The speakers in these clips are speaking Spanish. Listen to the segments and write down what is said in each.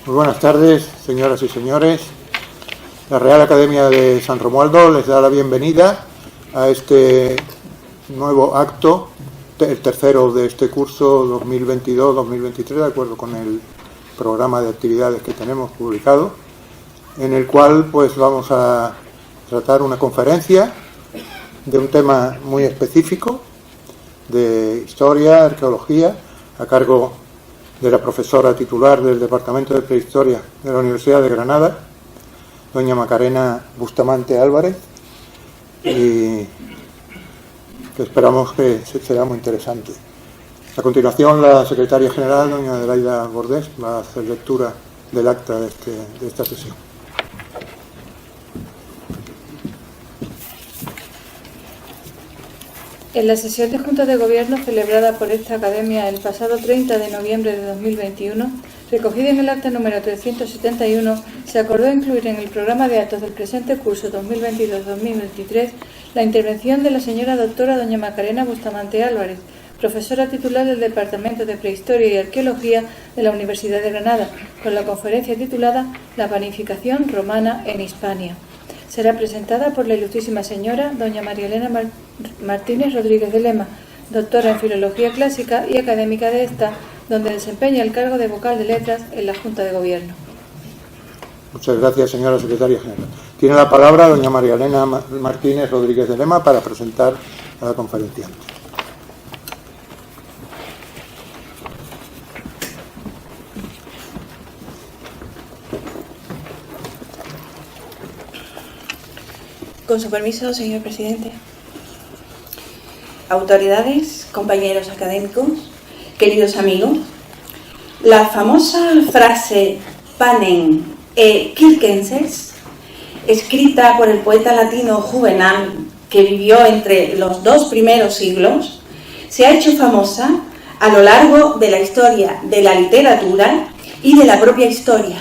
Muy buenas tardes, señoras y señores. La Real Academia de San Romualdo les da la bienvenida a este nuevo acto, el tercero de este curso 2022-2023, de acuerdo con el programa de actividades que tenemos publicado, en el cual pues vamos a tratar una conferencia de un tema muy específico de historia, arqueología, a cargo de la profesora titular del Departamento de Prehistoria de la Universidad de Granada, doña Macarena Bustamante Álvarez, y que esperamos que será muy interesante. A continuación, la secretaria general, doña Adelaida Bordés, va a hacer lectura del acta de esta sesión. En la sesión de Junta de Gobierno celebrada por esta Academia el pasado 30 de noviembre de 2021, recogida en el acta número 371, se acordó incluir en el programa de actos del presente curso 2022-2023 la intervención de la señora doctora doña Macarena Bustamante Álvarez, profesora titular del Departamento de Prehistoria y Arqueología de la Universidad de Granada, con la conferencia titulada La panificación romana en Hispania. Será presentada por la ilustrísima señora doña María Elena Martínez Rodríguez de Lema, doctora en Filología Clásica y académica de esta, donde desempeña el cargo de vocal de letras en la Junta de Gobierno. Muchas gracias, señora secretaria general. Tiene la palabra doña María Elena Martínez Rodríguez de Lema para presentar a la conferenciante. Con su permiso, señor presidente. Autoridades, compañeros académicos, queridos amigos, la famosa frase panem et circenses, escrita por el poeta latino Juvenal, que vivió entre los dos primeros siglos, se ha hecho famosa a lo largo de la historia de la literatura y de la propia historia.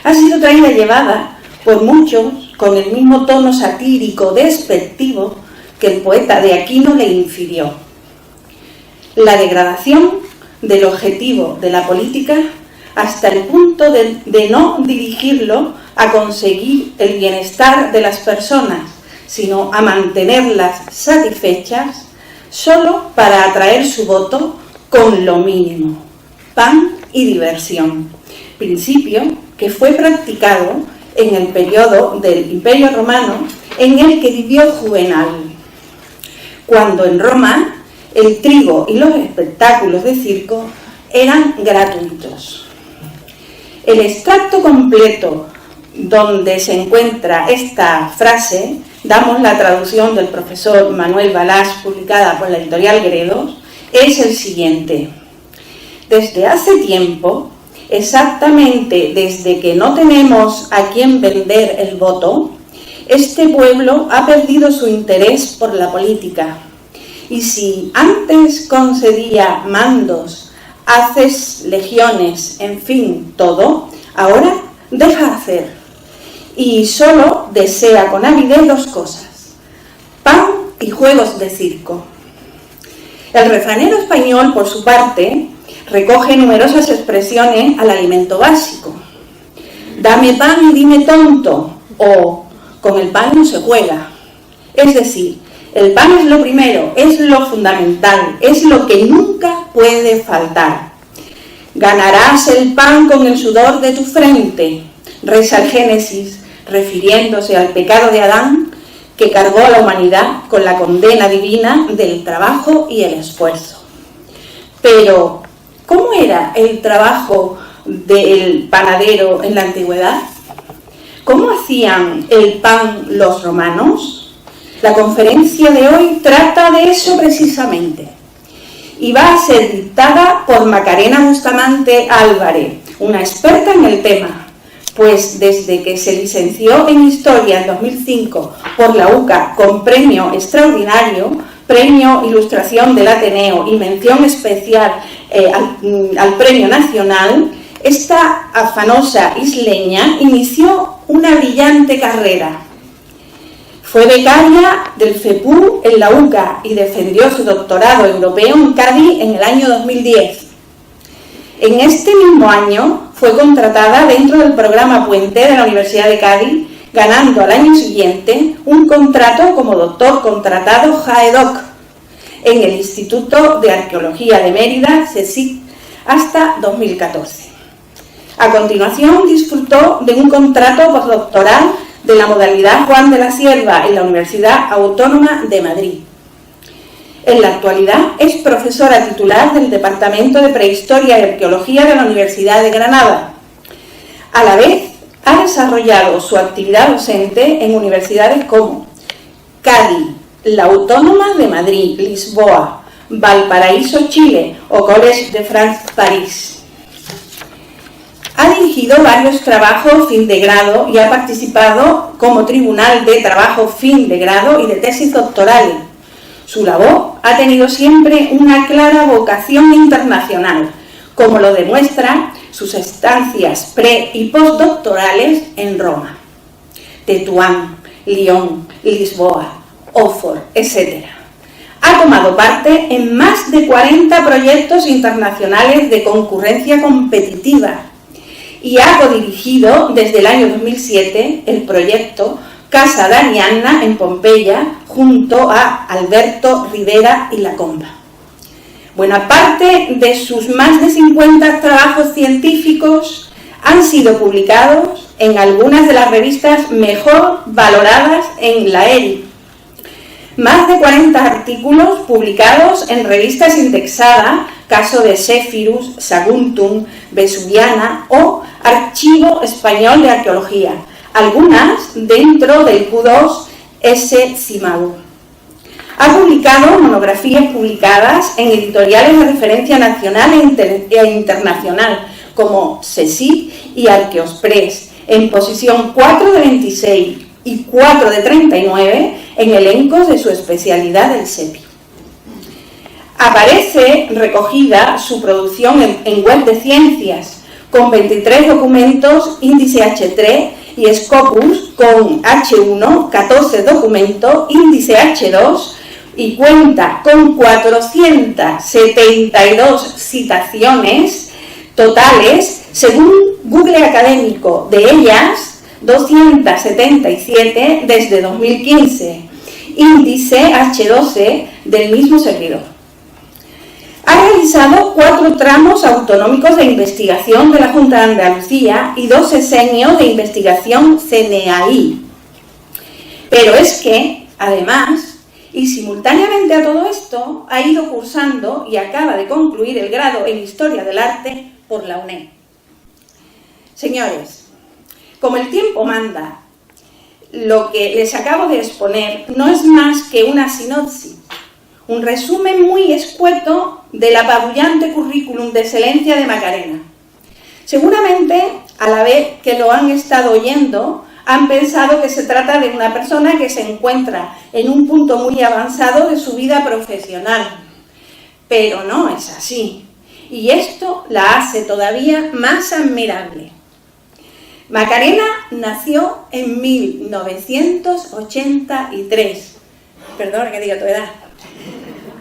Ha sido traída y llevada por muchos con el mismo tono satírico despectivo que el poeta de Aquino le infirió. La degradación del objetivo de la política hasta el punto de no dirigirlo a conseguir el bienestar de las personas, sino a mantenerlas satisfechas solo para atraer su voto con lo mínimo, pan y diversión, principio que fue practicado en el periodo del Imperio Romano en el que vivió Juvenal, cuando en Roma el trigo y los espectáculos de circo eran gratuitos. El extracto completo donde se encuentra esta frase, damos la traducción del profesor Manuel Balás, publicada por la editorial Gredos, es el siguiente: desde hace tiempo, exactamente desde que no tenemos a quien vender el voto, este pueblo ha perdido su interés por la política. Y si antes concedía mandos, haces legiones, en fin, todo, ahora deja hacer. Y solo desea con avidez dos cosas: pan y juegos de circo. El refranero español, por su parte, recoge numerosas expresiones al alimento básico. Dame pan y dime tonto, o con el pan no se juega. Es decir, el pan es lo primero, es lo fundamental, es lo que nunca puede faltar. Ganarás el pan con el sudor de tu frente, reza el Génesis, refiriéndose al pecado de Adán, que cargó a la humanidad con la condena divina del trabajo y el esfuerzo. Pero, ¿cómo era el trabajo del panadero en la antigüedad? ¿Cómo hacían el pan los romanos? La conferencia de hoy trata de eso precisamente. Y va a ser dictada por Macarena Bustamante Álvarez, una experta en el tema, pues desde que se licenció en Historia en 2005 por la UCA con premio extraordinario, premio Ilustración del Ateneo y mención especial al Premio Nacional, esta afanosa isleña inició una brillante carrera. Fue becaria del FEPU en la UCA y defendió su doctorado europeo en Cádiz en el año 2010. En este mismo año fue contratada dentro del programa Puente de la Universidad de Cádiz, ganando al año siguiente un contrato como doctor contratado JAEDOC en el Instituto de Arqueología de Mérida, CSIC, hasta 2014. A continuación disfrutó de un contrato postdoctoral de la modalidad Juan de la Cierva en la Universidad Autónoma de Madrid. En la actualidad es profesora titular del Departamento de Prehistoria y Arqueología de la Universidad de Granada. A la vez, ha desarrollado su actividad docente en universidades como Cádiz, la Autónoma de Madrid, Lisboa, Valparaíso, Chile o Collège de France, París. Ha dirigido varios trabajos fin de grado y ha participado como tribunal de trabajo fin de grado y de tesis doctorales. Su labor ha tenido siempre una clara vocación internacional, como lo demuestran sus estancias pre- y postdoctorales en Roma, Tetuán, Lyon, Lisboa, Oxford, etc. Ha tomado parte en más de 40 proyectos internacionales de concurrencia competitiva y ha codirigido desde el año 2007 el proyecto Casa d'Arianna en Pompeya junto a Alberto Rivera y Lacomba. Buena parte de sus más de 50 trabajos científicos han sido publicados en algunas de las revistas mejor valoradas en la ERI. Más de 40 artículos publicados en revistas indexadas, caso de Zephyrus, Saguntum, Vesuviana o Archivo Español de Arqueología, algunas dentro del Q2 S. Cimadu. Ha publicado monografías publicadas en editoriales de referencia nacional e internacional, como CSIC y Arqueospress, en posición 4 de 26 y 4 de 39 en elencos de su especialidad del SEPI. Aparece recogida su producción en Web de Ciencias, con 23 documentos índice H3 y Scopus con H1, 14 documentos índice H2 y cuenta con 472 citaciones totales según Google Académico, de ellas 277 desde 2015, índice H12 del mismo servidor. Ha realizado 4 tramos autonómicos de investigación de la Junta de Andalucía y 2 sesenios de investigación CNAI. Pero es que, además, y simultáneamente a todo esto, ha ido cursando y acaba de concluir el grado en Historia del Arte por la UNED. Señores, como el tiempo manda, lo que les acabo de exponer no es más que una sinopsis, un resumen muy escueto del apabullante currículum de excelencia de Macarena. Seguramente, a la vez que lo han estado oyendo, han pensado que se trata de una persona que se encuentra en un punto muy avanzado de su vida profesional. Pero no es así, y esto la hace todavía más admirable. Macarena nació en 1983. Perdón que diga tu edad.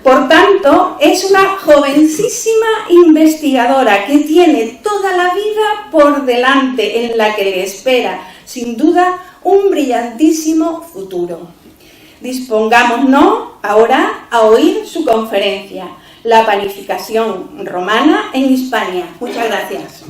Por tanto, es una jovencísima investigadora que tiene toda la vida por delante, en la que le espera, sin duda, un brillantísimo futuro. Dispongámonos ahora a oír su conferencia, La panificación romana en Hispania. Muchas gracias.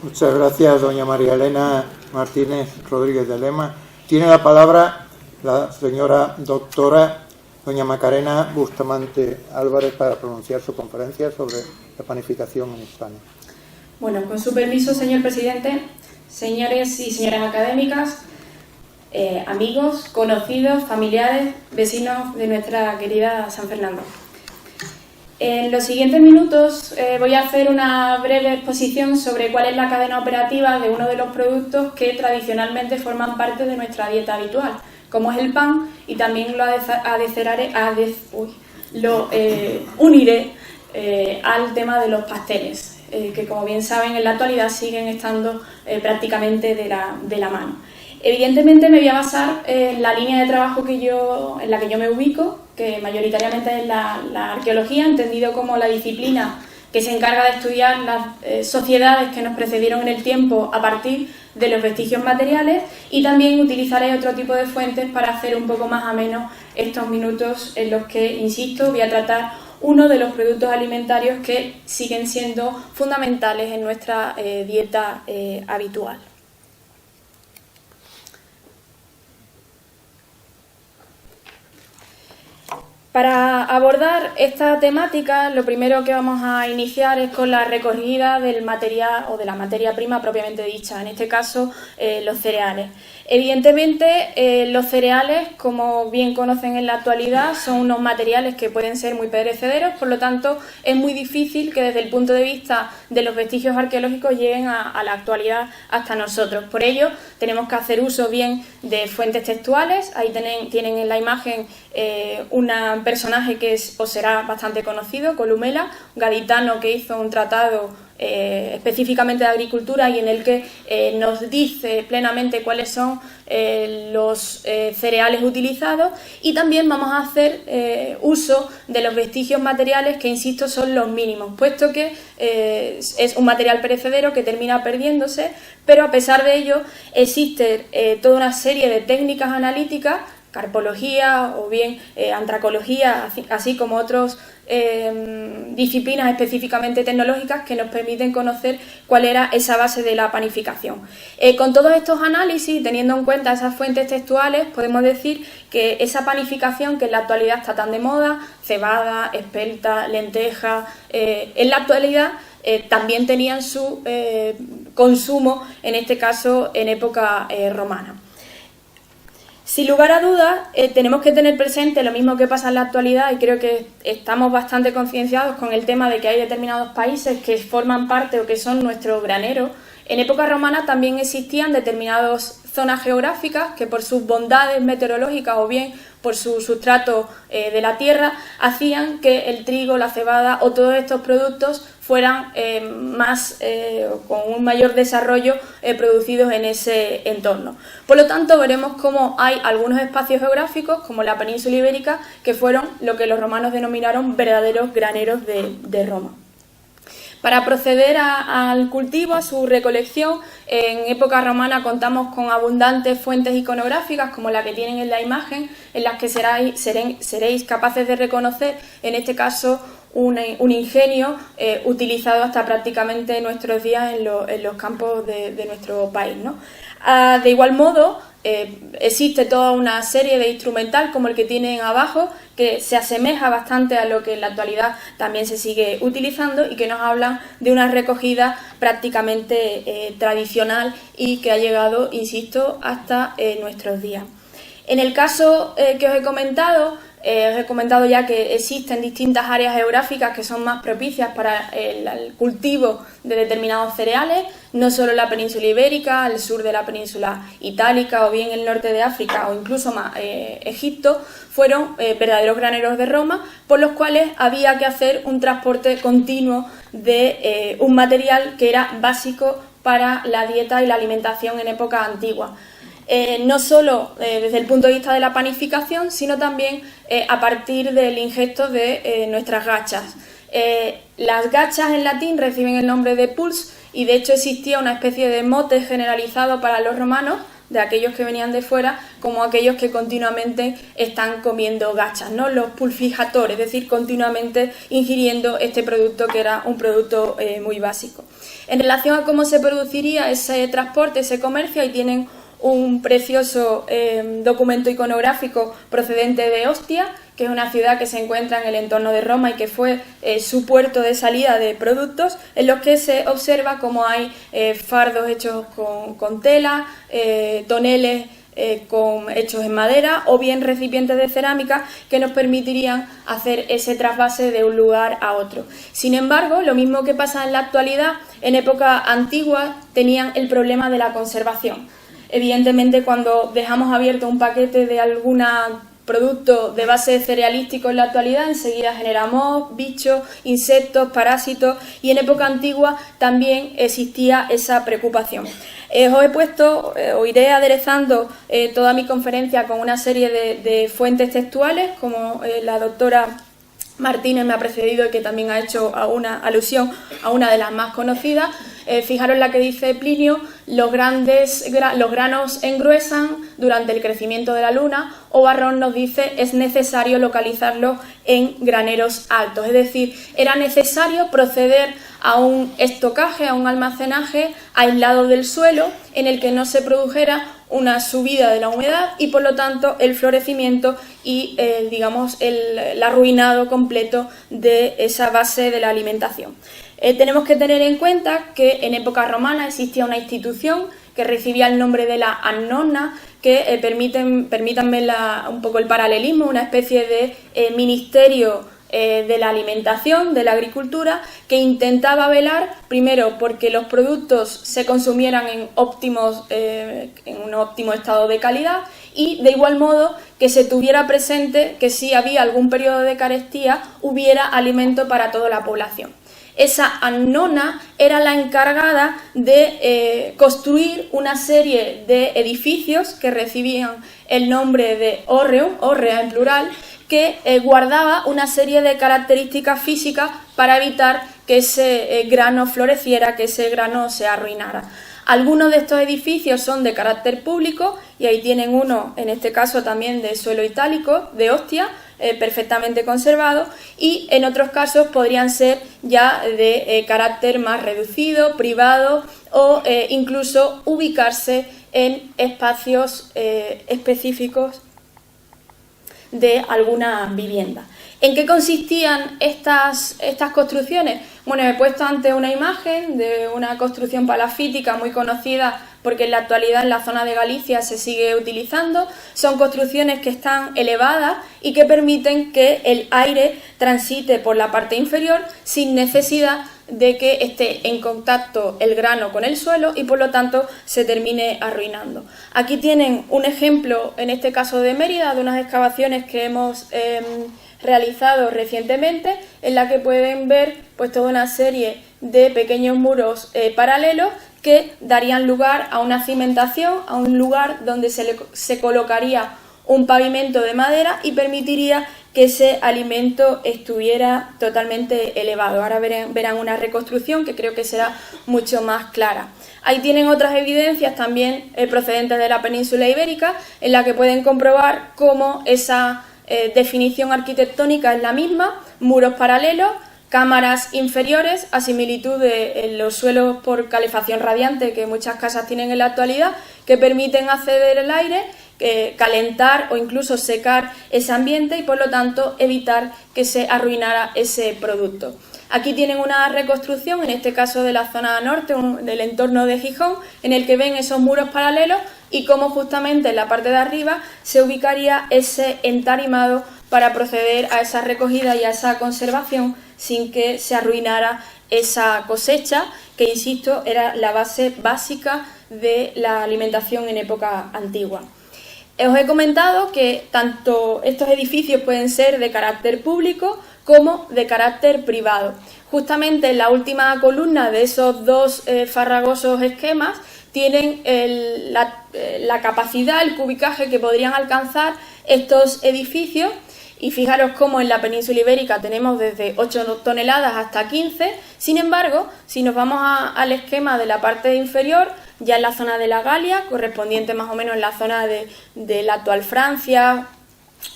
Muchas gracias, doña María Elena Martínez Rodríguez de Lema. Tiene la palabra la señora doctora doña Macarena Bustamante Álvarez para pronunciar su conferencia sobre la panificación en Hispania. Bueno, con su permiso, señor presidente, señores y señoras académicas, amigos, conocidos, familiares, vecinos de nuestra querida San Fernando. En los siguientes minutos voy a hacer una breve exposición sobre cuál es la cadena operativa de uno de los productos que tradicionalmente forman parte de nuestra dieta habitual, como es el pan, y también lo uniré al tema de los pasteles, que como bien saben en la actualidad siguen estando prácticamente de la mano. Evidentemente me voy a basar en la línea de trabajo en la que yo me ubico, que mayoritariamente es la arqueología, entendido como la disciplina que se encarga de estudiar las sociedades que nos precedieron en el tiempo a partir de los vestigios materiales, y también utilizaré otro tipo de fuentes para hacer un poco más ameno estos minutos en los que, insisto, voy a tratar uno de los productos alimentarios que siguen siendo fundamentales en nuestra dieta habitual. Para abordar esta temática, lo primero que vamos a iniciar es con la recogida del material o de la materia prima propiamente dicha, en este caso los cereales. Evidentemente, los cereales, como bien conocen en la actualidad, son unos materiales que pueden ser muy perecederos, por lo tanto, es muy difícil que desde el punto de vista de los vestigios arqueológicos lleguen a la actualidad hasta nosotros. Por ello, tenemos que hacer uso bien de fuentes textuales. Ahí tienen en la imagen un personaje que os será bastante conocido, Columela, un gaditano que hizo un tratado específicamente de agricultura y en el que nos dice plenamente cuáles son los cereales utilizados, y también vamos a hacer uso de los vestigios materiales que, insisto, son los mínimos, puesto que es un material perecedero que termina perdiéndose, pero a pesar de ello existe toda una serie de técnicas analíticas, carpología o bien antracología, así como otras disciplinas específicamente tecnológicas que nos permiten conocer cuál era esa base de la panificación. Con todos estos análisis, teniendo en cuenta esas fuentes textuales, podemos decir que esa panificación que en la actualidad está tan de moda, cebada, espelta, lenteja, en la actualidad también tenían su consumo, en este caso en época romana. Sin lugar a dudas, tenemos que tener presente lo mismo que pasa en la actualidad, y creo que estamos bastante concienciados con el tema de que hay determinados países que forman parte o que son nuestro granero. En época romana también existían determinadas zonas geográficas que, por sus bondades meteorológicas o bien por su sustrato de la tierra, hacían que el trigo, la cebada o todos estos productos fueran con un mayor desarrollo producidos en ese entorno. Por lo tanto, veremos cómo hay algunos espacios geográficos, como la península ibérica, que fueron lo que los romanos denominaron verdaderos graneros de Roma. Para proceder al cultivo, a su recolección, en época romana contamos con abundantes fuentes iconográficas, como la que tienen en la imagen, en las que seréis capaces de reconocer, en este caso, un ingenio utilizado hasta prácticamente nuestros días en los campos de nuestro país, ¿no? De igual modo, existe toda una serie de instrumental como el que tienen abajo, que se asemeja bastante a lo que en la actualidad también se sigue utilizando y que nos hablan de una recogida prácticamente tradicional y que ha llegado, insisto, hasta nuestros días. En el caso que os he comentado ya que existen distintas áreas geográficas que son más propicias para el cultivo de determinados cereales, no solo la península ibérica, el sur de la península itálica o bien el norte de África o incluso más Egipto, fueron verdaderos graneros de Roma, por los cuales había que hacer un transporte continuo de un material que era básico para la dieta y la alimentación en época antigua. No solo desde el punto de vista de la panificación, sino también a partir del ingesto de nuestras gachas. Las gachas en latín reciben el nombre de puls y de hecho existía una especie de mote generalizado para los romanos, de aquellos que venían de fuera, como aquellos que continuamente están comiendo gachas, ¿no? Los pulfigatores, es decir, continuamente ingiriendo este producto que era un producto muy básico. En relación a cómo se produciría ese transporte, ese comercio, ahí tienen un precioso documento iconográfico procedente de Ostia, que es una ciudad que se encuentra en el entorno de Roma y que fue su puerto de salida de productos, en los que se observa cómo hay fardos hechos con tela, toneles hechos en madera o bien recipientes de cerámica que nos permitirían hacer ese trasvase de un lugar a otro. Sin embargo, lo mismo que pasa en la actualidad, en época antigua tenían el problema de la conservación. Evidentemente, cuando dejamos abierto un paquete de alguna producto de base cerealístico en la actualidad enseguida genera moho, bichos, insectos, parásitos, y en época antigua también existía esa preocupación. Os he puesto, os iré aderezando toda mi conferencia con una serie de fuentes textuales, como la doctora Martínez me ha precedido y que también ha hecho una alusión a una de las más conocidas. Fijaros la que dice Plinio: los granos engruesan durante el crecimiento de la luna, o Varrón nos dice: es necesario localizarlos en graneros altos. Es decir, era necesario proceder a un estocaje, a un almacenaje aislado del suelo, en el que no se produjera una subida de la humedad y por lo tanto el florecimiento y el arruinado completo de esa base de la alimentación. Tenemos que tener en cuenta que en época romana existía una institución que recibía el nombre de la annona, que permítanme un poco el paralelismo, una especie de ministerio de la alimentación, de la agricultura, que intentaba velar primero porque los productos se consumieran en un óptimo estado de calidad, y de igual modo que se tuviera presente que si había algún periodo de carestía hubiera alimento para toda la población. Esa annona era la encargada de construir una serie de edificios que recibían el nombre de hórreo, hórrea en plural, que guardaba una serie de características físicas para evitar que ese grano floreciera, que ese grano se arruinara. Algunos de estos edificios son de carácter público, y ahí tienen uno, en este caso también de suelo itálico, de Ostia, perfectamente conservado, y en otros casos podrían ser ya de carácter más reducido, privado, o incluso ubicarse en espacios específicos de alguna vivienda. ¿En qué consistían estas construcciones? Bueno, he puesto ante una imagen de una construcción palafítica muy conocida, porque en la actualidad en la zona de Galicia se sigue utilizando. Son construcciones que están elevadas y que permiten que el aire transite por la parte inferior sin necesidad de que esté en contacto el grano con el suelo y por lo tanto se termine arruinando. Aquí tienen un ejemplo, en este caso de Mérida, de unas excavaciones que hemos realizado recientemente, en la que pueden ver pues toda una serie de pequeños muros paralelos que darían lugar a una cimentación, a un lugar donde se colocaría un pavimento de madera y permitiría que ese alimento estuviera totalmente elevado. Ahora verán una reconstrucción que creo que será mucho más clara. Ahí tienen otras evidencias también procedentes de la península ibérica, en la que pueden comprobar cómo esa definición arquitectónica es la misma: muros paralelos, cámaras inferiores, a similitud de los suelos por calefacción radiante que muchas casas tienen en la actualidad, que permiten acceder al aire, calentar o incluso secar ese ambiente y por lo tanto evitar que se arruinara ese producto. Aquí tienen una reconstrucción, en este caso de la zona norte, del entorno de Gijón, en el que ven esos muros paralelos y cómo justamente en la parte de arriba se ubicaría ese entarimado para proceder a esa recogida y a esa conservación sin que se arruinara esa cosecha, que insisto era la base básica de la alimentación en época antigua. Os he comentado que tanto estos edificios pueden ser de carácter público como de carácter privado. Justamente en la última columna de esos dos farragosos esquemas tienen la capacidad, el cubicaje que podrían alcanzar estos edificios, y fijaros cómo en la península ibérica tenemos desde 8 toneladas hasta 15. Sin embargo, si nos vamos al esquema de la parte inferior, ya en la zona de la Galia, correspondiente más o menos en la zona de la actual Francia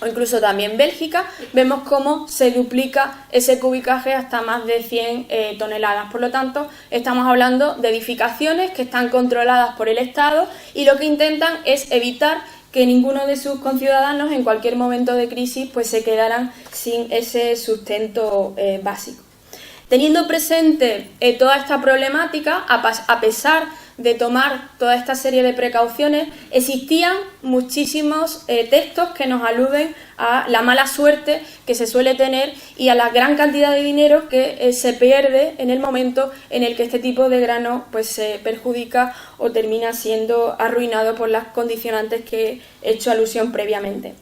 o incluso también Bélgica, vemos cómo se duplica ese cubicaje hasta más de 100 toneladas. Por lo tanto, estamos hablando de edificaciones que están controladas por el Estado y lo que intentan es evitar que ninguno de sus conciudadanos en cualquier momento de crisis pues se quedaran sin ese sustento básico. Teniendo presente toda esta problemática, a pesar de tomar toda esta serie de precauciones, existían muchísimos textos que nos aluden a la mala suerte que se suele tener y a la gran cantidad de dinero que se pierde en el momento en el que este tipo de grano pues se perjudica o termina siendo arruinado por las condicionantes que he hecho alusión previamente.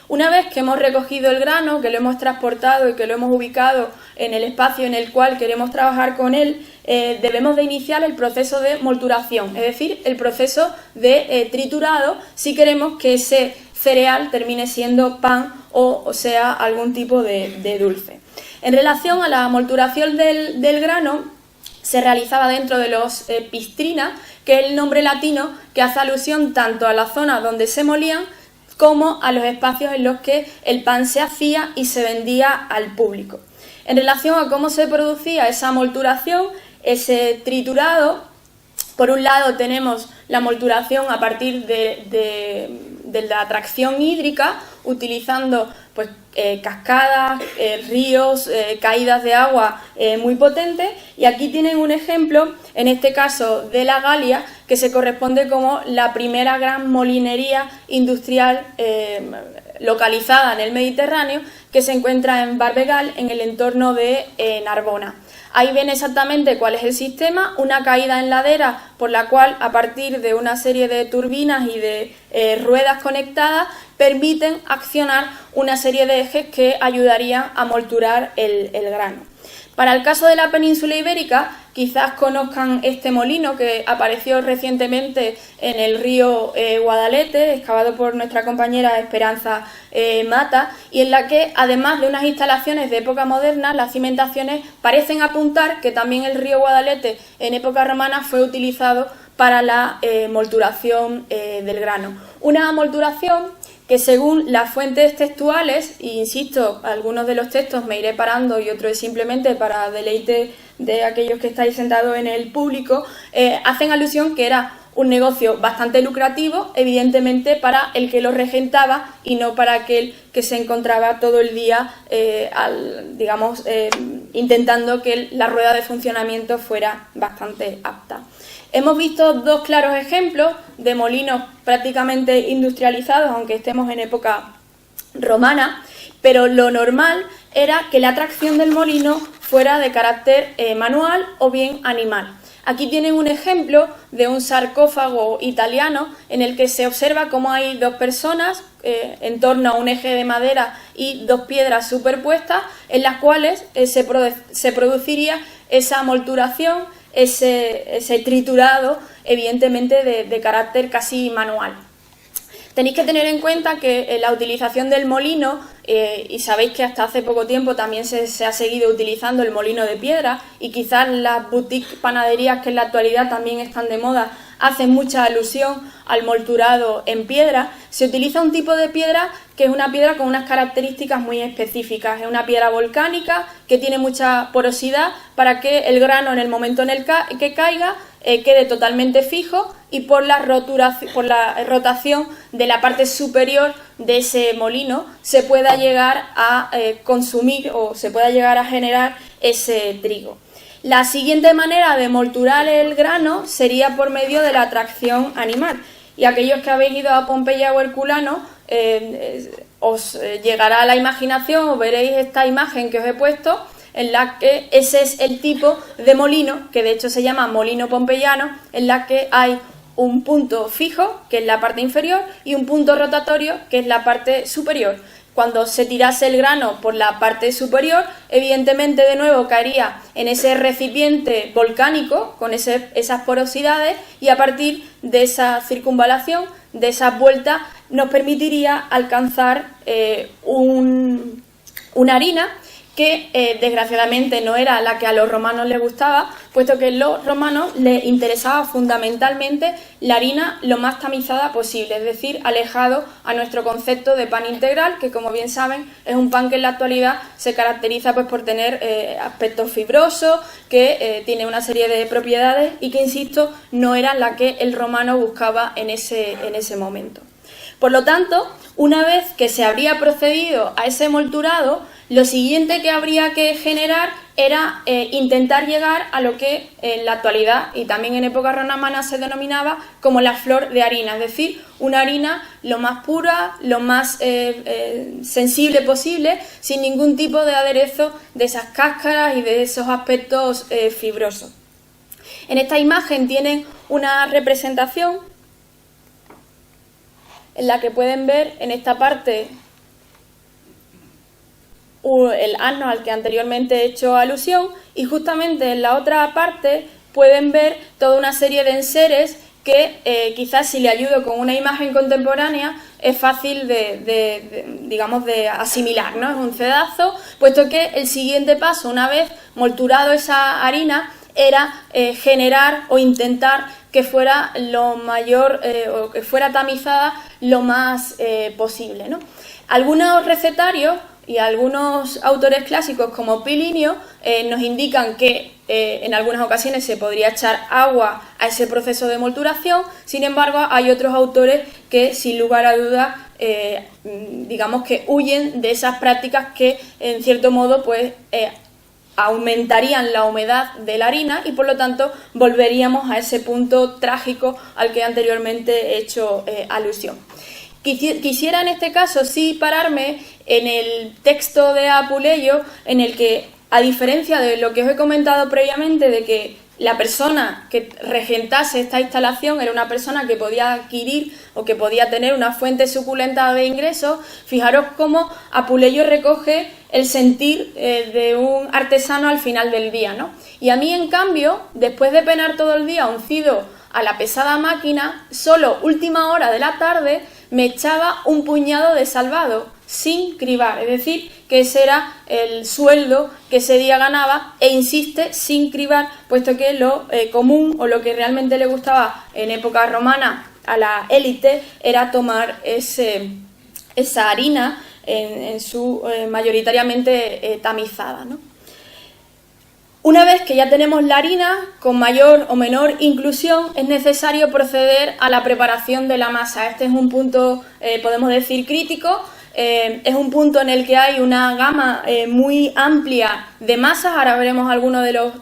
Una vez que hemos recogido el grano, que lo hemos transportado y que lo hemos ubicado en el espacio en el cual queremos trabajar con él, debemos de iniciar el proceso de molturación, es decir, el proceso de triturado si queremos que ese cereal termine siendo pan o sea algún tipo de dulce. En relación a la molturación del grano, se realizaba dentro de los pistrina, que es el nombre latino que hace alusión tanto a la zona donde se molían como a los espacios en los que el pan se hacía y se vendía al público. En relación a cómo se producía esa molturación, ese triturado, por un lado tenemos la molturación a partir de la atracción hídrica, utilizando pues, cascadas, ríos, caídas de agua muy potentes, y aquí tienen un ejemplo, en este caso de la Galia, que se corresponde como la primera gran molinería industrial localizada en el Mediterráneo, que se encuentra en Barbegal, en el entorno de Narbona. Ahí ven exactamente cuál es el sistema, una caída en ladera por la cual, a partir de una serie de turbinas y de ruedas conectadas, permiten accionar una serie de ejes que ayudarían a molturar el grano. Para el caso de la península ibérica, quizás conozcan este molino que apareció recientemente en el río Guadalete, excavado por nuestra compañera Esperanza Mata, y en la que, además de unas instalaciones de época moderna, las cimentaciones parecen apuntar que también el río Guadalete en época romana fue utilizado para la molturación del grano. Una molturación que, según las fuentes textuales, e insisto, algunos de los textos me iré parando y otros simplemente para deleite de aquellos que estáis sentados en el público, hacen alusión que era un negocio bastante lucrativo, evidentemente para el que lo regentaba y no para aquel que se encontraba todo el día, intentando que la rueda de funcionamiento fuera bastante apta. Hemos visto dos claros ejemplos de molinos prácticamente industrializados, aunque estemos en época romana, pero lo normal era que la tracción del molino fuera de carácter manual o bien animal. Aquí tienen un ejemplo de un sarcófago italiano en el que se observa cómo hay dos personas en torno a un eje de madera y dos piedras superpuestas, en las cuales se produciría esa molturación, ese triturado, evidentemente de carácter casi manual. Tenéis que tener en cuenta que la utilización del molino, y sabéis que hasta hace poco tiempo también se ha seguido utilizando el molino de piedra, y quizás las boutiques panaderías que en la actualidad también están de moda hacen mucha alusión al molturado en piedra. Se utiliza un tipo de piedra que es una piedra con unas características muy específicas. Es una piedra volcánica que tiene mucha porosidad para que el grano, en el momento en el que caiga, quede totalmente fijo, y por la rotación de la parte superior de ese molino se pueda llegar a consumir o se pueda llegar a generar ese trigo. La siguiente manera de molturar el grano sería por medio de la tracción animal, y aquellos que habéis ido a Pompeya o Herculano os llegará a la imaginación, o veréis esta imagen que os he puesto, en la que ese es el tipo de molino, que de hecho se llama molino pompeyano, en la que hay un punto fijo, que es la parte inferior, y un punto rotatorio, que es la parte superior. Cuando se tirase el grano por la parte superior, evidentemente de nuevo caería en ese recipiente volcánico con esas porosidades, y a partir de esa circunvalación, de esa vuelta, nos permitiría alcanzar una harina que desgraciadamente no era la que a los romanos les gustaba, puesto que a los romanos les interesaba fundamentalmente la harina lo más tamizada posible, es decir, alejado a nuestro concepto de pan integral, que, como bien saben, es un pan que en la actualidad se caracteriza pues por tener aspecto fibroso, que tiene una serie de propiedades y que, insisto, no era la que el romano buscaba en ese momento. Por lo tanto, una vez que se habría procedido a ese molturado, lo siguiente que habría que generar era intentar llegar a lo que en la actualidad y también en época romana se denominaba como la flor de harina, es decir, una harina lo más pura, lo más sensible posible, sin ningún tipo de aderezo de esas cáscaras y de esos aspectos fibrosos. En esta imagen tienen una representación en la que pueden ver en esta parte el asno al que anteriormente he hecho alusión, y justamente en la otra parte pueden ver toda una serie de enseres que quizás si le ayudo con una imagen contemporánea es fácil digamos, de asimilar, ¿no? Es un cedazo, puesto que el siguiente paso, una vez molturado esa harina, era generar o intentar que fuera lo mayor o que fuera tamizada lo más posible, ¿no? Algunos recetarios y algunos autores clásicos como Plinio nos indican que en algunas ocasiones se podría echar agua a ese proceso de molturación. Sin embargo, hay otros autores que sin lugar a dudas digamos que huyen de esas prácticas que en cierto modo pues aumentarían la humedad de la harina y por lo tanto volveríamos a ese punto trágico al que anteriormente he hecho alusión. Quisiera en este caso sí pararme en el texto de Apuleyo, en el que, a diferencia de lo que os he comentado previamente, de que la persona que regentase esta instalación era una persona que podía adquirir o que podía tener una fuente suculenta de ingresos, fijaros cómo Apuleyo recoge el sentir de un artesano al final del día, ¿no? Y a mí, en cambio, después de penar todo el día uncido a la pesada máquina, solo última hora de la tarde me echaba un puñado de salvado, sin cribar, es decir, que ese era el sueldo que ese día ganaba, e insiste, sin cribar, puesto que lo común o lo que realmente le gustaba en época romana a la élite era tomar esa harina en su mayoritariamente tamizada, ¿no? Una vez que ya tenemos la harina, con mayor o menor inclusión, es necesario proceder a la preparación de la masa. Este es un punto, podemos decir, crítico. Es un punto en el que hay una gama muy amplia de masas. Ahora veremos algunos de los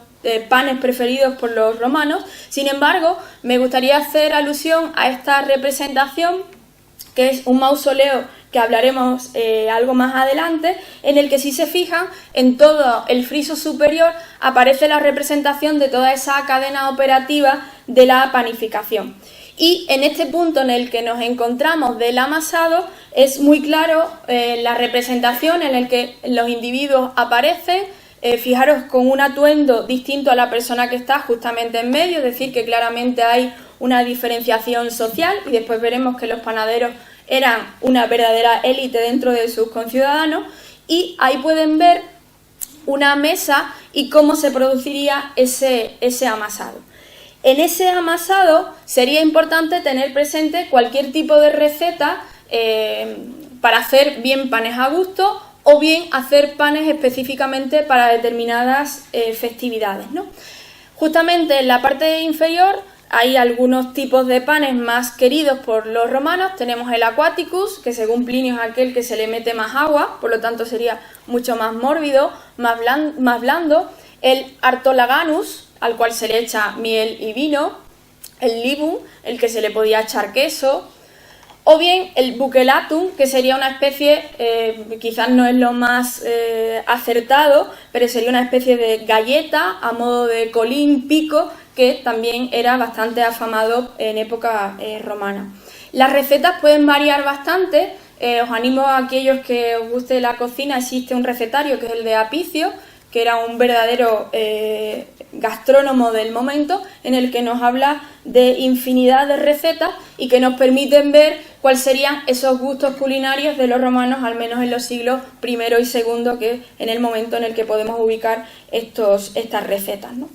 panes preferidos por los romanos. Sin embargo, me gustaría hacer alusión a esta representación, que es un mausoleo que hablaremos algo más adelante, en el que, si se fijan, en todo el friso superior aparece la representación de toda esa cadena operativa de la panificación. Y en este punto en el que nos encontramos del amasado es muy claro la representación en el que los individuos aparecen, fijaros, con un atuendo distinto a la persona que está justamente en medio, es decir, que claramente hay una diferenciación social, y después veremos que los panaderos eran una verdadera élite dentro de sus conciudadanos, y ahí pueden ver una mesa y cómo se produciría ese amasado. En ese amasado sería importante tener presente cualquier tipo de receta para hacer bien panes a gusto o bien hacer panes específicamente para determinadas festividades, ¿no? Justamente en la parte inferior hay algunos tipos de panes más queridos por los romanos. Tenemos el aquaticus, que según Plinio es aquel que se le mete más agua, por lo tanto sería mucho más mórbido, más blando. El artolaganus, al cual se le echa miel y vino. El libum, el que se le podía echar queso. O bien el bucelatum, que sería una especie, quizás no es lo más acertado, pero sería una especie de galleta a modo de colín pico, que también era bastante afamado en época romana. Las recetas pueden variar bastante. Os animo a aquellos que os guste la cocina. Existe un recetario que es el de Apicio, que era un verdadero gastrónomo del momento, en el que nos habla de infinidad de recetas y que nos permiten ver cuáles serían esos gustos culinarios de los romanos, al menos en los siglos I y II, que es en el momento en el que podemos ubicar estas recetas, ¿no?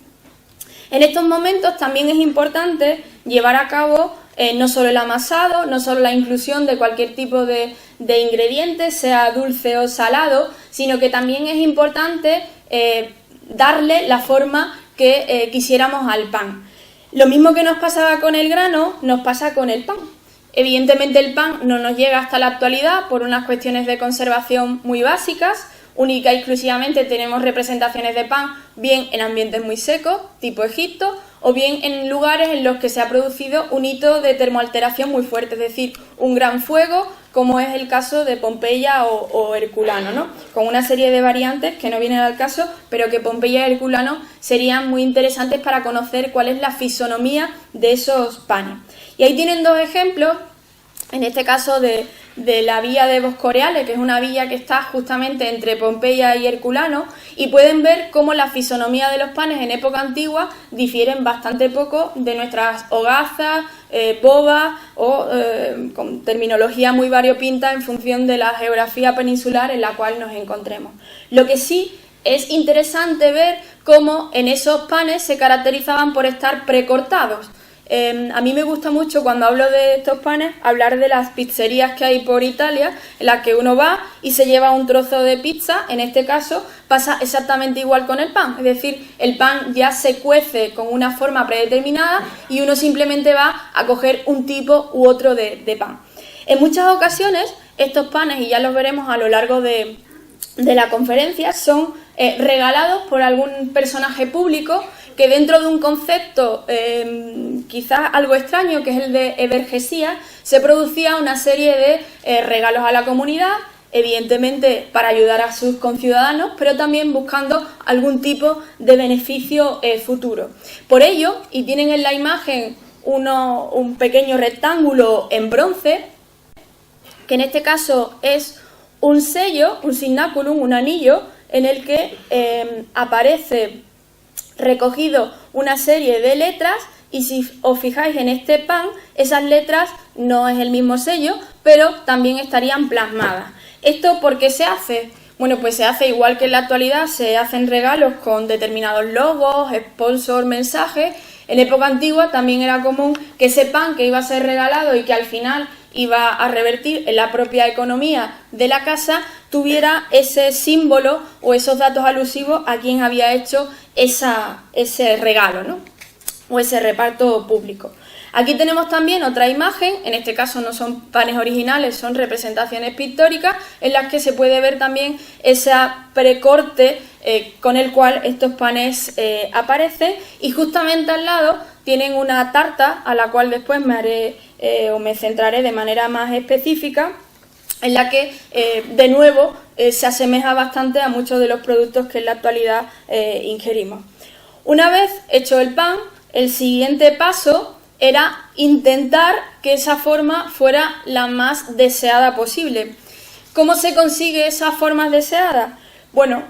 En estos momentos también es importante llevar a cabo no solo el amasado, no solo la inclusión de cualquier tipo de ingrediente, sea dulce o salado, sino que también es importante darle la forma que quisiéramos al pan. Lo mismo que nos pasaba con el grano, nos pasa con el pan. Evidentemente el pan no nos llega hasta la actualidad por unas cuestiones de conservación muy básicas. Única y exclusivamente tenemos representaciones de pan bien en ambientes muy secos, tipo Egipto, o bien en lugares en los que se ha producido un hito de termoalteración muy fuerte, es decir, un gran fuego, como es el caso de Pompeya o Herculano, ¿no? Con una serie de variantes que no vienen al caso, pero que Pompeya y Herculano serían muy interesantes para conocer cuál es la fisonomía de esos panes. Y ahí tienen dos ejemplos en este caso de la villa de Boscoreale, que es una villa que está justamente entre Pompeya y Herculano, y pueden ver cómo la fisonomía de los panes en época antigua difieren bastante poco de nuestras hogazas, bobas o con terminología muy variopinta en función de la geografía peninsular en la cual nos encontremos. Lo que sí es interesante ver cómo en esos panes se caracterizaban por estar precortados. A mí me gusta mucho cuando hablo de estos panes hablar de las pizzerías que hay por Italia, en las que uno va y se lleva un trozo de pizza. En este caso pasa exactamente igual con el pan, es decir, el pan ya se cuece con una forma predeterminada y uno simplemente va a coger un tipo u otro de pan. En muchas ocasiones estos panes, y ya los veremos a lo largo de la conferencia, son regalados por algún personaje público que dentro de un concepto quizás algo extraño, que es el de evergesía, se producía una serie de regalos a la comunidad, evidentemente para ayudar a sus conciudadanos, pero también buscando algún tipo de beneficio futuro. Por ello, y tienen en la imagen un pequeño rectángulo en bronce, que en este caso es un sello, un signaculum, un anillo, en el que aparece recogido una serie de letras, y si os fijáis en este pan, esas letras no es el mismo sello, pero también estarían plasmadas. ¿Esto por qué se hace? Bueno, pues se hace igual que en la actualidad, se hacen regalos con determinados logos, sponsor, mensajes. En época antigua también era común que ese pan que iba a ser regalado y que al final iba a revertir en la propia economía de la casa, tuviera ese símbolo o esos datos alusivos a quien había hecho ese regalo, ¿no? O ese reparto público. Aquí tenemos también otra imagen, en este caso no son panes originales, son representaciones pictóricas, en las que se puede ver también ese precorte con el cual estos panes aparecen, y justamente al lado tienen una tarta, a la cual después me centraré de manera más específica, en la que de nuevo se asemeja bastante a muchos de los productos que en la actualidad ingerimos. Una vez hecho el pan, el siguiente paso era intentar que esa forma fuera la más deseada posible. ¿Cómo se consigue esas formas deseadas? Bueno,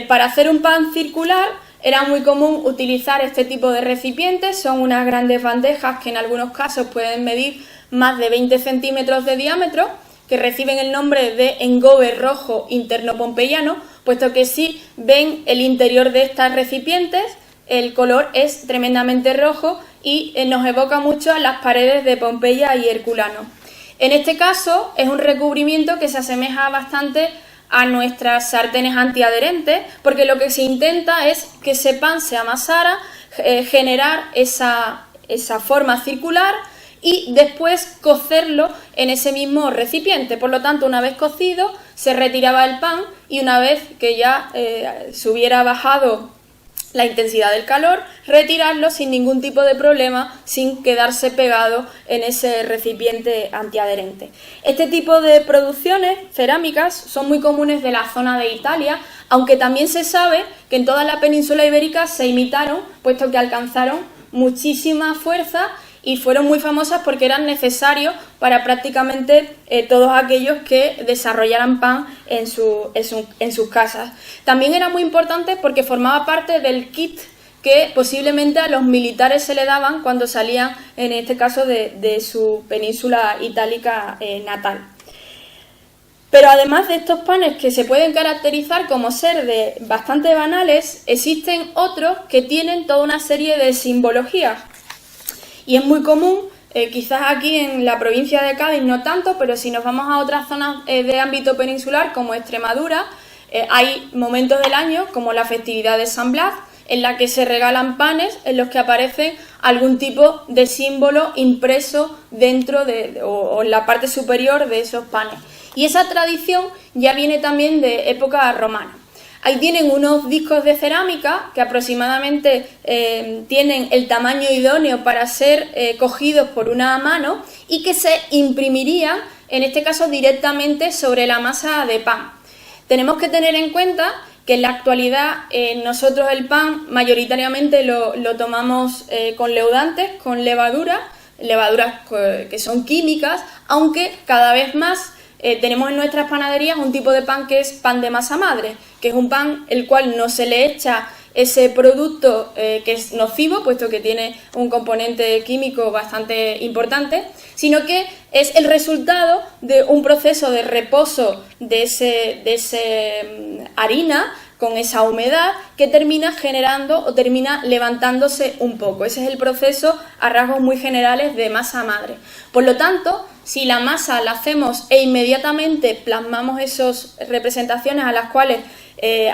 para hacer un pan circular era muy común utilizar este tipo de recipientes. Son unas grandes bandejas que en algunos casos pueden medir más de 20 centímetros de diámetro, que reciben el nombre de engobe rojo interno pompeyano, puesto que si ven el interior de estas recipientes, el color es tremendamente rojo y nos evoca mucho a las paredes de Pompeya y Herculano. En este caso es un recubrimiento que se asemeja bastante a nuestras sartenes antiadherentes, porque lo que se intenta es que ese pan se amasara, generar esa forma circular y después cocerlo en ese mismo recipiente. Por lo tanto, una vez cocido, se retiraba el pan, y una vez que ya se hubiera bajado la intensidad del calor, retirarlo sin ningún tipo de problema, sin quedarse pegado en ese recipiente antiadherente. Este tipo de producciones cerámicas son muy comunes de la zona de Italia, aunque también se sabe que en toda la península ibérica se imitaron, puesto que alcanzaron muchísima fuerza y fueron muy famosas porque eran necesarios para prácticamente todos aquellos que desarrollaran pan en sus casas. También era muy importante porque formaba parte del kit que posiblemente a los militares se le daban cuando salían, en este caso, de su península itálica natal. Pero además de estos panes que se pueden caracterizar como ser bastante banales, existen otros que tienen toda una serie de simbologías. Y es muy común, quizás aquí en la provincia de Cádiz no tanto, pero si nos vamos a otras zonas de ámbito peninsular como Extremadura, hay momentos del año como la festividad de San Blas, en la que se regalan panes en los que aparecen algún tipo de símbolo impreso dentro o en la parte superior de esos panes. Y esa tradición ya viene también de época romana. Ahí tienen unos discos de cerámica que aproximadamente tienen el tamaño idóneo para ser cogidos por una mano y que se imprimirían, en este caso directamente sobre la masa de pan. Tenemos que tener en cuenta que en la actualidad nosotros el pan mayoritariamente lo tomamos con leudantes, con levadura, levaduras que son químicas, aunque cada vez más tenemos en nuestras panaderías un tipo de pan que es pan de masa madre, que es un pan el cual no se le echa ese producto que es nocivo, puesto que tiene un componente químico bastante importante, sino que es el resultado de un proceso de reposo de ese harina con esa humedad que termina generando o termina levantándose un poco. Ese es el proceso a rasgos muy generales de masa madre. Por lo tanto, si la masa la hacemos e inmediatamente plasmamos esas representaciones a las cuales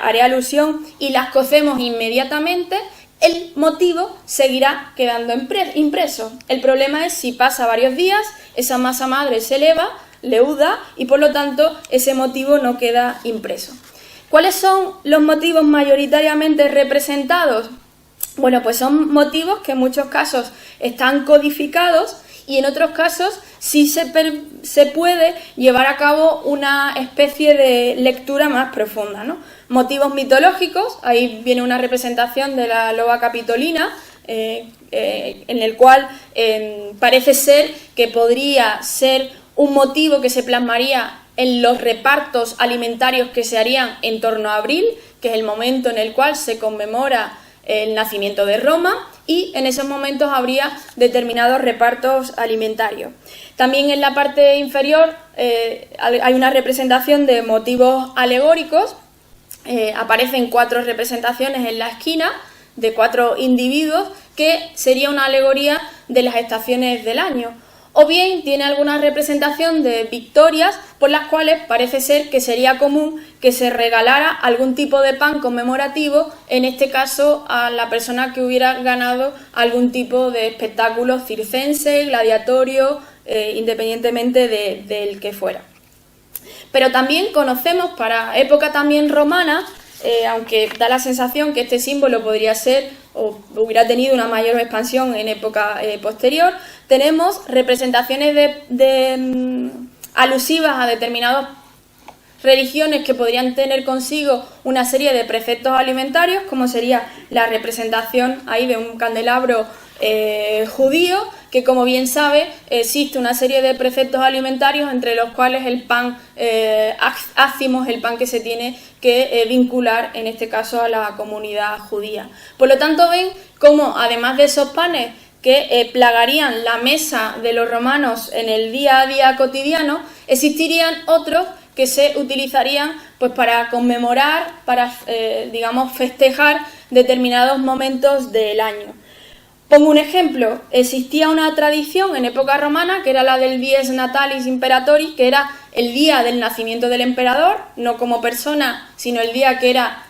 haré alusión y las cocemos inmediatamente, el motivo seguirá quedando impreso. El problema es si pasa varios días, esa masa madre se eleva, leuda y por lo tanto ese motivo no queda impreso. ¿Cuáles son los motivos mayoritariamente representados? Bueno, pues son motivos que en muchos casos están codificados y en otros casos sí se puede llevar a cabo una especie de lectura más profunda, ¿no? Motivos mitológicos, ahí viene una representación de la loba capitolina, en el cual parece ser que podría ser un motivo que se plasmaría en los repartos alimentarios que se harían en torno a abril, que es el momento en el cual se conmemora el nacimiento de Roma, y en esos momentos habría determinados repartos alimentarios. También en la parte inferior hay una representación de motivos alegóricos. Aparecen 4 representaciones en la esquina de 4 individuos, que sería una alegoría de las estaciones del año. O bien tiene alguna representación de victorias por las cuales parece ser que sería común que se regalara algún tipo de pan conmemorativo, en este caso a la persona que hubiera ganado algún tipo de espectáculo circense, gladiatorio, independientemente del que fuera. Pero también conocemos para época también romana, aunque da la sensación que este símbolo podría ser o hubiera tenido una mayor expansión en época posterior, tenemos representaciones alusivas a determinadas religiones que podrían tener consigo una serie de preceptos alimentarios, como sería la representación ahí de un candelabro judío, que como bien sabe existe una serie de preceptos alimentarios entre los cuales el pan ácimo es el pan que se tiene que vincular en este caso a la comunidad judía. Por lo tanto ven cómo además de esos panes que plagarían la mesa de los romanos en el día a día cotidiano, existirían otros que se utilizarían pues para conmemorar, para digamos festejar determinados momentos del año. Pongo un ejemplo, existía una tradición en época romana que era la del Dies Natalis Imperatoris, que era el día del nacimiento del emperador, no como persona, sino el día que era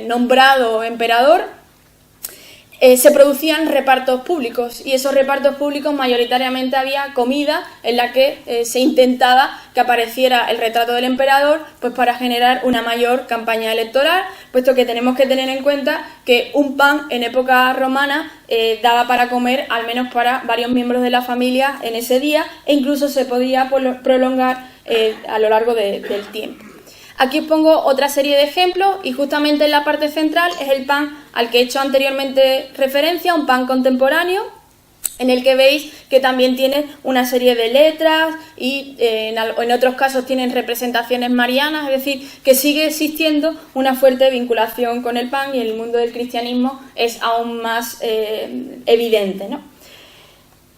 nombrado emperador. Se producían repartos públicos y esos repartos públicos mayoritariamente había comida en la que se intentaba que apareciera el retrato del emperador, pues para generar una mayor campaña electoral, puesto que tenemos que tener en cuenta que un pan en época romana daba para comer al menos para varios miembros de la familia en ese día, e incluso se podía prolongar a lo largo del tiempo. Aquí os pongo otra serie de ejemplos y justamente en la parte central es el pan al que he hecho anteriormente referencia, un pan contemporáneo, en el que veis que también tiene una serie de letras y en otros casos tienen representaciones marianas, es decir, que sigue existiendo una fuerte vinculación con el pan y en el mundo del cristianismo es aún más evidente, ¿no?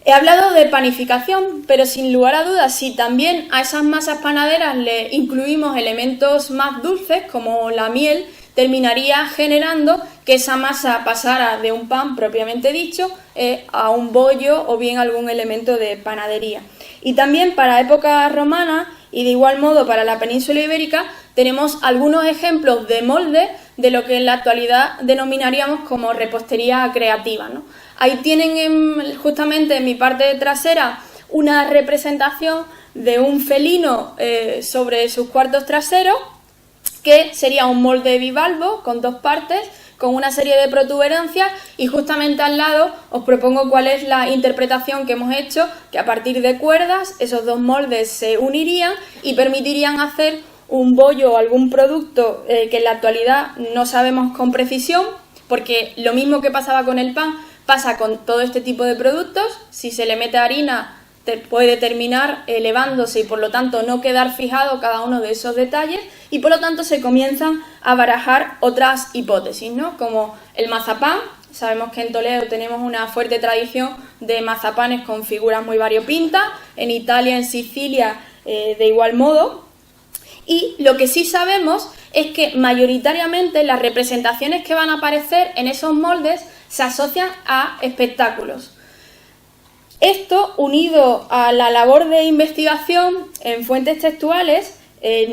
He hablado de panificación, pero sin lugar a dudas, si también a esas masas panaderas le incluimos elementos más dulces, como la miel, terminaría generando que esa masa pasara de un pan propiamente dicho a un bollo o bien algún elemento de panadería. Y también para época romana y de igual modo para la península ibérica tenemos algunos ejemplos de molde de lo que en la actualidad denominaríamos como repostería creativa, ¿no? Ahí tienen justamente en mi parte trasera una representación de un felino sobre sus cuartos traseros, que sería un molde bivalvo con 2 partes, con una serie de protuberancias, y justamente al lado os propongo cuál es la interpretación que hemos hecho, que a partir de cuerdas esos 2 moldes se unirían y permitirían hacer un bollo o algún producto que en la actualidad no sabemos con precisión, porque lo mismo que pasaba con el pan, Pasa con todo este tipo de productos. Si se le mete harina, puede terminar elevándose y por lo tanto no quedar fijado cada uno de esos detalles, y por lo tanto se comienzan a barajar otras hipótesis, ¿no? Como el mazapán. Sabemos que en Toledo tenemos una fuerte tradición de mazapanes con figuras muy variopintas, en Italia, en Sicilia, de igual modo. Y lo que sí sabemos es que mayoritariamente las representaciones que van a aparecer en esos moldes se asocian a espectáculos. Esto, unido a la labor de investigación en fuentes textuales,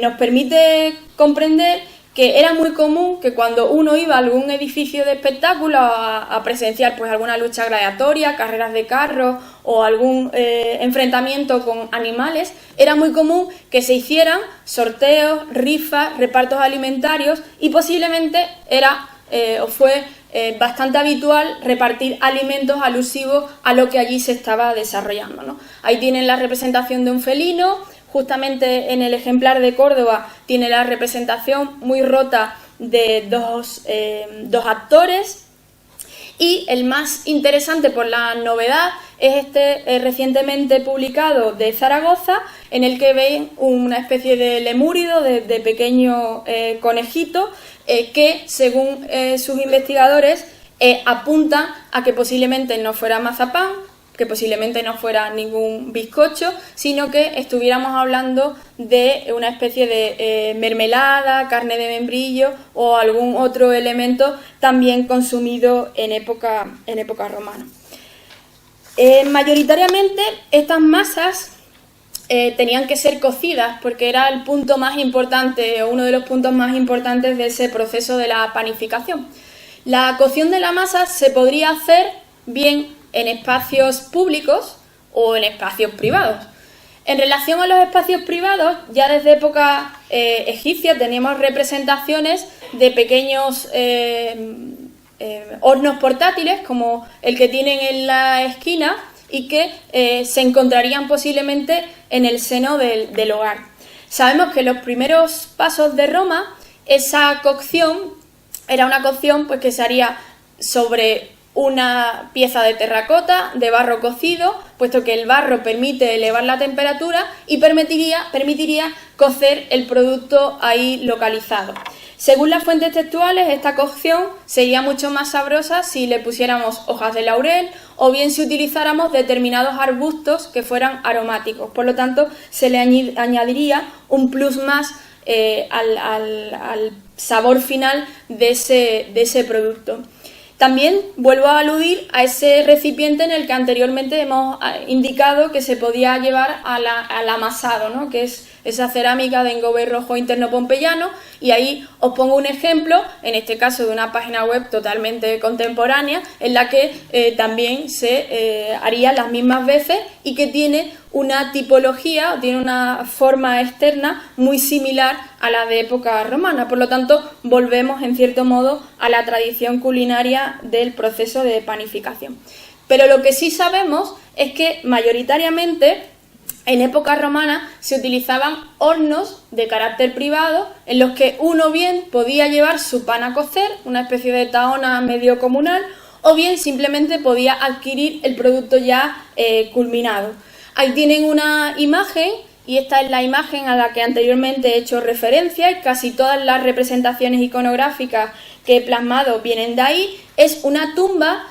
nos permite comprender que era muy común que cuando uno iba a algún edificio de espectáculo a presenciar pues alguna lucha gladiatoria, carreras de carros o algún enfrentamiento con animales, era muy común que se hicieran sorteos, rifas, repartos alimentarios, y posiblemente fue bastante habitual repartir alimentos alusivos a lo que allí se estaba desarrollando, ¿no? Ahí tienen la representación de un felino. Justamente en el ejemplar de Córdoba tiene la representación muy rota de dos actores, y el más interesante por la novedad es este recientemente publicado de Zaragoza, en el que ven una especie de lemúrido, de pequeño conejito, que según sus investigadores apuntan a que posiblemente no fuera mazapán, que posiblemente no fuera ningún bizcocho, sino que estuviéramos hablando de una especie de mermelada, carne de membrillo o algún otro elemento también consumido en época romana. Mayoritariamente estas masas tenían que ser cocidas porque era el punto más importante, o uno de los puntos más importantes de ese proceso de la panificación. La cocción de la masa se podría hacer bien en espacios públicos o en espacios privados. En relación a los espacios privados, ya desde época egipcia teníamos representaciones de pequeños hornos portátiles, como el que tienen en la esquina, y que se encontrarían posiblemente en el seno del hogar. Sabemos que en los primeros pasos de Roma, esa cocción era una cocción pues, que se haría sobre una pieza de terracota, de barro cocido, puesto que el barro permite elevar la temperatura y permitiría cocer el producto ahí localizado. Según las fuentes textuales, esta cocción sería mucho más sabrosa si le pusiéramos hojas de laurel o bien si utilizáramos determinados arbustos que fueran aromáticos. Por lo tanto, se le añadiría un plus más al sabor final de ese producto. También vuelvo a aludir a ese recipiente en el que anteriormente hemos indicado que se podía llevar al amasado, ¿no? Que es esa cerámica de engobe rojo interno pompeyano, y ahí os pongo un ejemplo, en este caso de una página web totalmente contemporánea, en la que también se haría las mismas veces y que tiene una tipología, tiene una forma externa muy similar a la de época romana. Por lo tanto, volvemos en cierto modo a la tradición culinaria del proceso de panificación. Pero lo que sí sabemos es que mayoritariamente en época romana se utilizaban hornos de carácter privado en los que uno bien podía llevar su pan a cocer, una especie de tahona medio comunal, o bien simplemente podía adquirir el producto ya culminado. Ahí tienen una imagen, y esta es la imagen a la que anteriormente he hecho referencia, y casi todas las representaciones iconográficas que he plasmado vienen de ahí. Es una tumba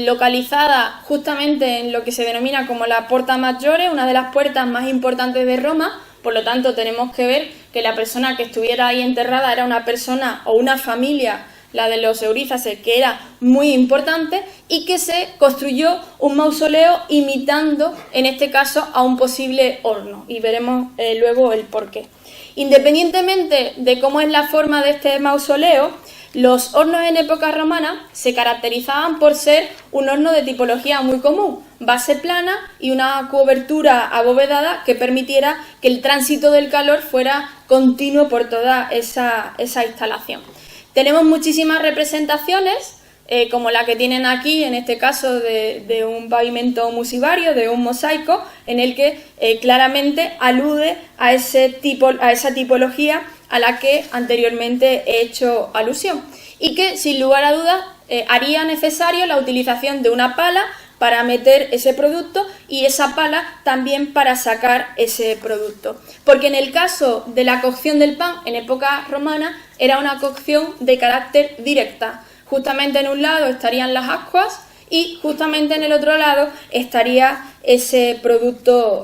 localizada justamente en lo que se denomina como la Porta Maggiore, una de las puertas más importantes de Roma. Por lo tanto, tenemos que ver que la persona que estuviera ahí enterrada era una persona o una familia, la de los Eurízaces, que era muy importante, y que se construyó un mausoleo imitando, en este caso, a un posible horno, y veremos luego el porqué. Independientemente de cómo es la forma de este mausoleo, los hornos en época romana se caracterizaban por ser un horno de tipología muy común, base plana y una cobertura abovedada que permitiera que el tránsito del calor fuera continuo por toda esa instalación. Tenemos muchísimas representaciones, como la que tienen aquí, en este caso de un pavimento musivario, de un mosaico, en el que claramente alude a esa tipología a la que anteriormente he hecho alusión, y que sin lugar a dudas haría necesario la utilización de una pala para meter ese producto y esa pala también para sacar ese producto. Porque en el caso de la cocción del pan en época romana era una cocción de carácter directa. Justamente en un lado estarían las ascuas y justamente en el otro lado estaría ese producto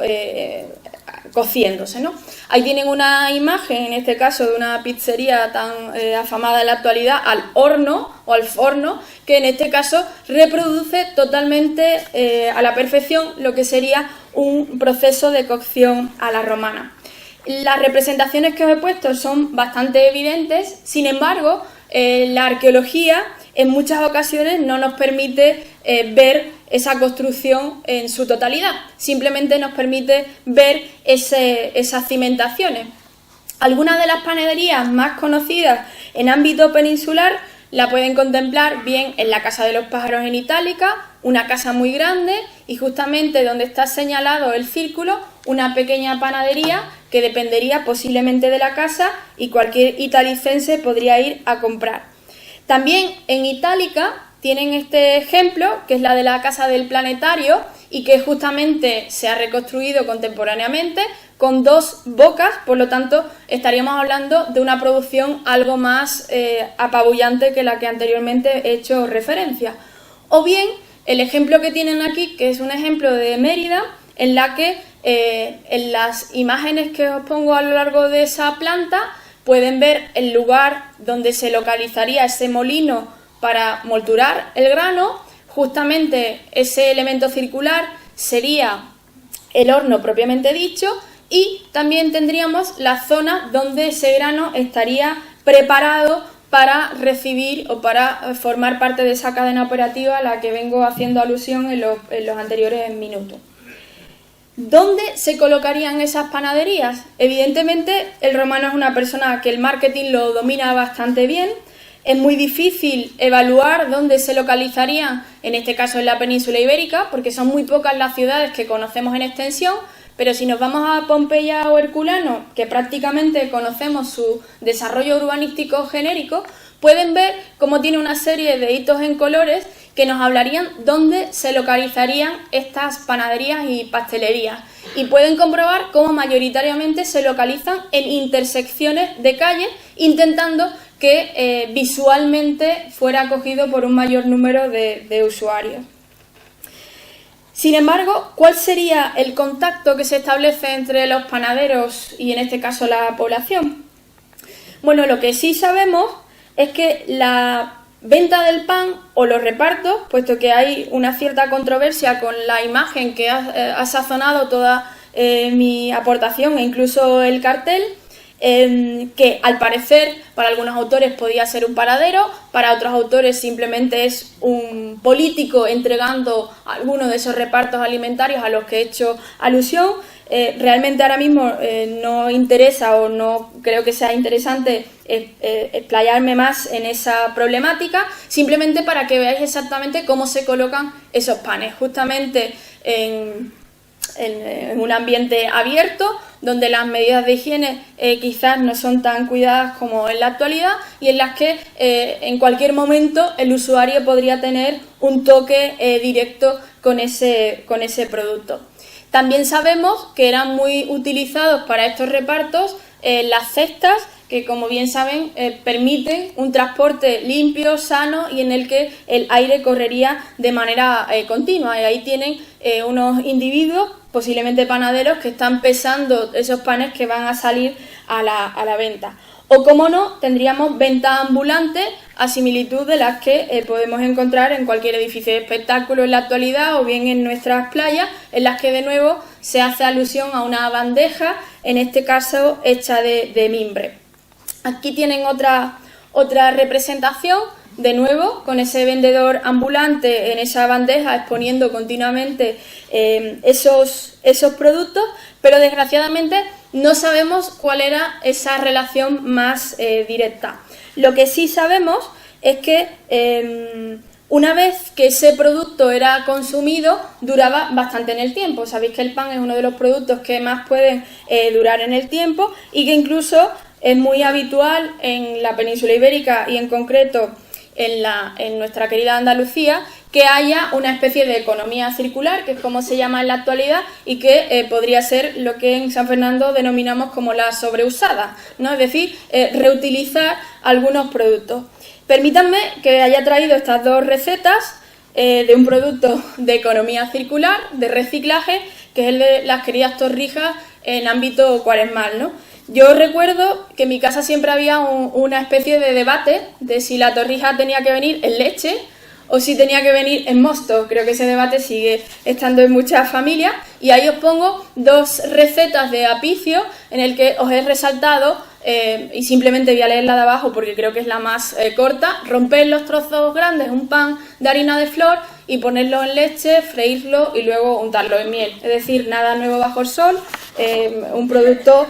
cociéndose, ¿no? Ahí tienen una imagen, en este caso de una pizzería tan afamada en la actualidad, al horno o al forno, que en este caso reproduce totalmente a la perfección lo que sería un proceso de cocción a la romana. Las representaciones que os he puesto son bastante evidentes, sin embargo, la arqueología en muchas ocasiones no nos permite ver esa construcción en su totalidad, simplemente nos permite ver esas cimentaciones. Algunas de las panaderías más conocidas en ámbito peninsular la pueden contemplar bien en la Casa de los Pájaros en Itálica, una casa muy grande y justamente donde está señalado el círculo, una pequeña panadería que dependería posiblemente de la casa y cualquier italicense podría ir a comprar. También en Itálica tienen este ejemplo, que es la de la Casa del Planetario y que justamente se ha reconstruido contemporáneamente con 2 bocas, por lo tanto estaríamos hablando de una producción algo más apabullante que la que anteriormente he hecho referencia. O bien el ejemplo que tienen aquí, que es un ejemplo de Mérida, en la que en las imágenes que os pongo a lo largo de esa planta pueden ver el lugar donde se localizaría ese molino para molturar el grano. Justamente ese elemento circular sería el horno propiamente dicho y también tendríamos la zona donde ese grano estaría preparado para recibir o para formar parte de esa cadena operativa a la que vengo haciendo alusión en los anteriores minutos. ¿Dónde se colocarían esas panaderías? Evidentemente, el romano es una persona que el marketing lo domina bastante bien. Es muy difícil evaluar dónde se localizarían, en este caso en la península ibérica, porque son muy pocas las ciudades que conocemos en extensión, pero si nos vamos a Pompeya o Herculano, que prácticamente conocemos su desarrollo urbanístico genérico, pueden ver cómo tiene una serie de hitos en colores que nos hablarían dónde se localizarían estas panaderías y pastelerías. Y pueden comprobar cómo mayoritariamente se localizan en intersecciones de calles, intentando que visualmente fuera acogido por un mayor número de usuarios. Sin embargo, ¿cuál sería el contacto que se establece entre los panaderos y en este caso la población? Bueno, lo que sí sabemos es que la venta del pan o los repartos, puesto que hay una cierta controversia con la imagen que ha sazonado toda mi aportación e incluso el cartel, que al parecer para algunos autores podía ser un panadero, para otros autores simplemente es un político entregando algunos de esos repartos alimentarios a los que he hecho alusión. Realmente ahora mismo no interesa o no creo que sea interesante explayarme más en esa problemática, simplemente para que veáis exactamente cómo se colocan esos panes, justamente en un ambiente abierto, donde las medidas de higiene quizás no son tan cuidadas como en la actualidad y en las que en cualquier momento el usuario podría tener un toque directo con ese producto. También sabemos que eran muy utilizados para estos repartos las cestas, que como bien saben permiten un transporte limpio, sano y en el que el aire correría de manera continua. Y ahí tienen unos individuos, posiblemente panaderos, que están pesando esos panes que van a salir a la venta. O como no, tendríamos venta ambulante a similitud de las que podemos encontrar en cualquier edificio de espectáculo en la actualidad o bien en nuestras playas, en las que de nuevo se hace alusión a una bandeja, en este caso hecha de mimbre. Aquí tienen otra representación, de nuevo, con ese vendedor ambulante en esa bandeja exponiendo continuamente esos productos, pero desgraciadamente no sabemos cuál era esa relación más directa. Lo que sí sabemos es que una vez que ese producto era consumido, duraba bastante en el tiempo. Sabéis que el pan es uno de los productos que más pueden durar en el tiempo y que incluso es muy habitual en la península ibérica y en concreto en nuestra querida Andalucía, que haya una especie de economía circular, que es como se llama en la actualidad, y que podría ser lo que en San Fernando denominamos como la sobreusada, ¿no? Es decir, reutilizar algunos productos. Permítanme que haya traído estas dos recetas de un producto de economía circular, de reciclaje, que es el de las queridas torrijas en ámbito cuaresmal, ¿no? Yo recuerdo que en mi casa siempre había una especie de debate de si la torrija tenía que venir en leche o si tenía que venir en mosto. Creo que ese debate sigue estando en muchas familias, y ahí os pongo dos recetas de apicio en el que os he resaltado, y simplemente voy a leer la de abajo porque creo que es la más corta: romper los trozos grandes un pan de harina de flor y ponerlo en leche, freírlo y luego untarlo en miel. Es decir, nada nuevo bajo el sol, un producto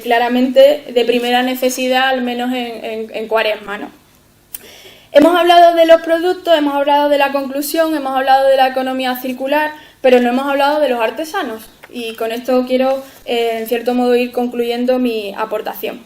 claramente de primera necesidad, al menos en Cuaresma, ¿no? Hemos hablado de los productos, hemos hablado de la conclusión, hemos hablado de la economía circular, pero no hemos hablado de los artesanos. Y con esto quiero, en cierto modo, ir concluyendo mi aportación.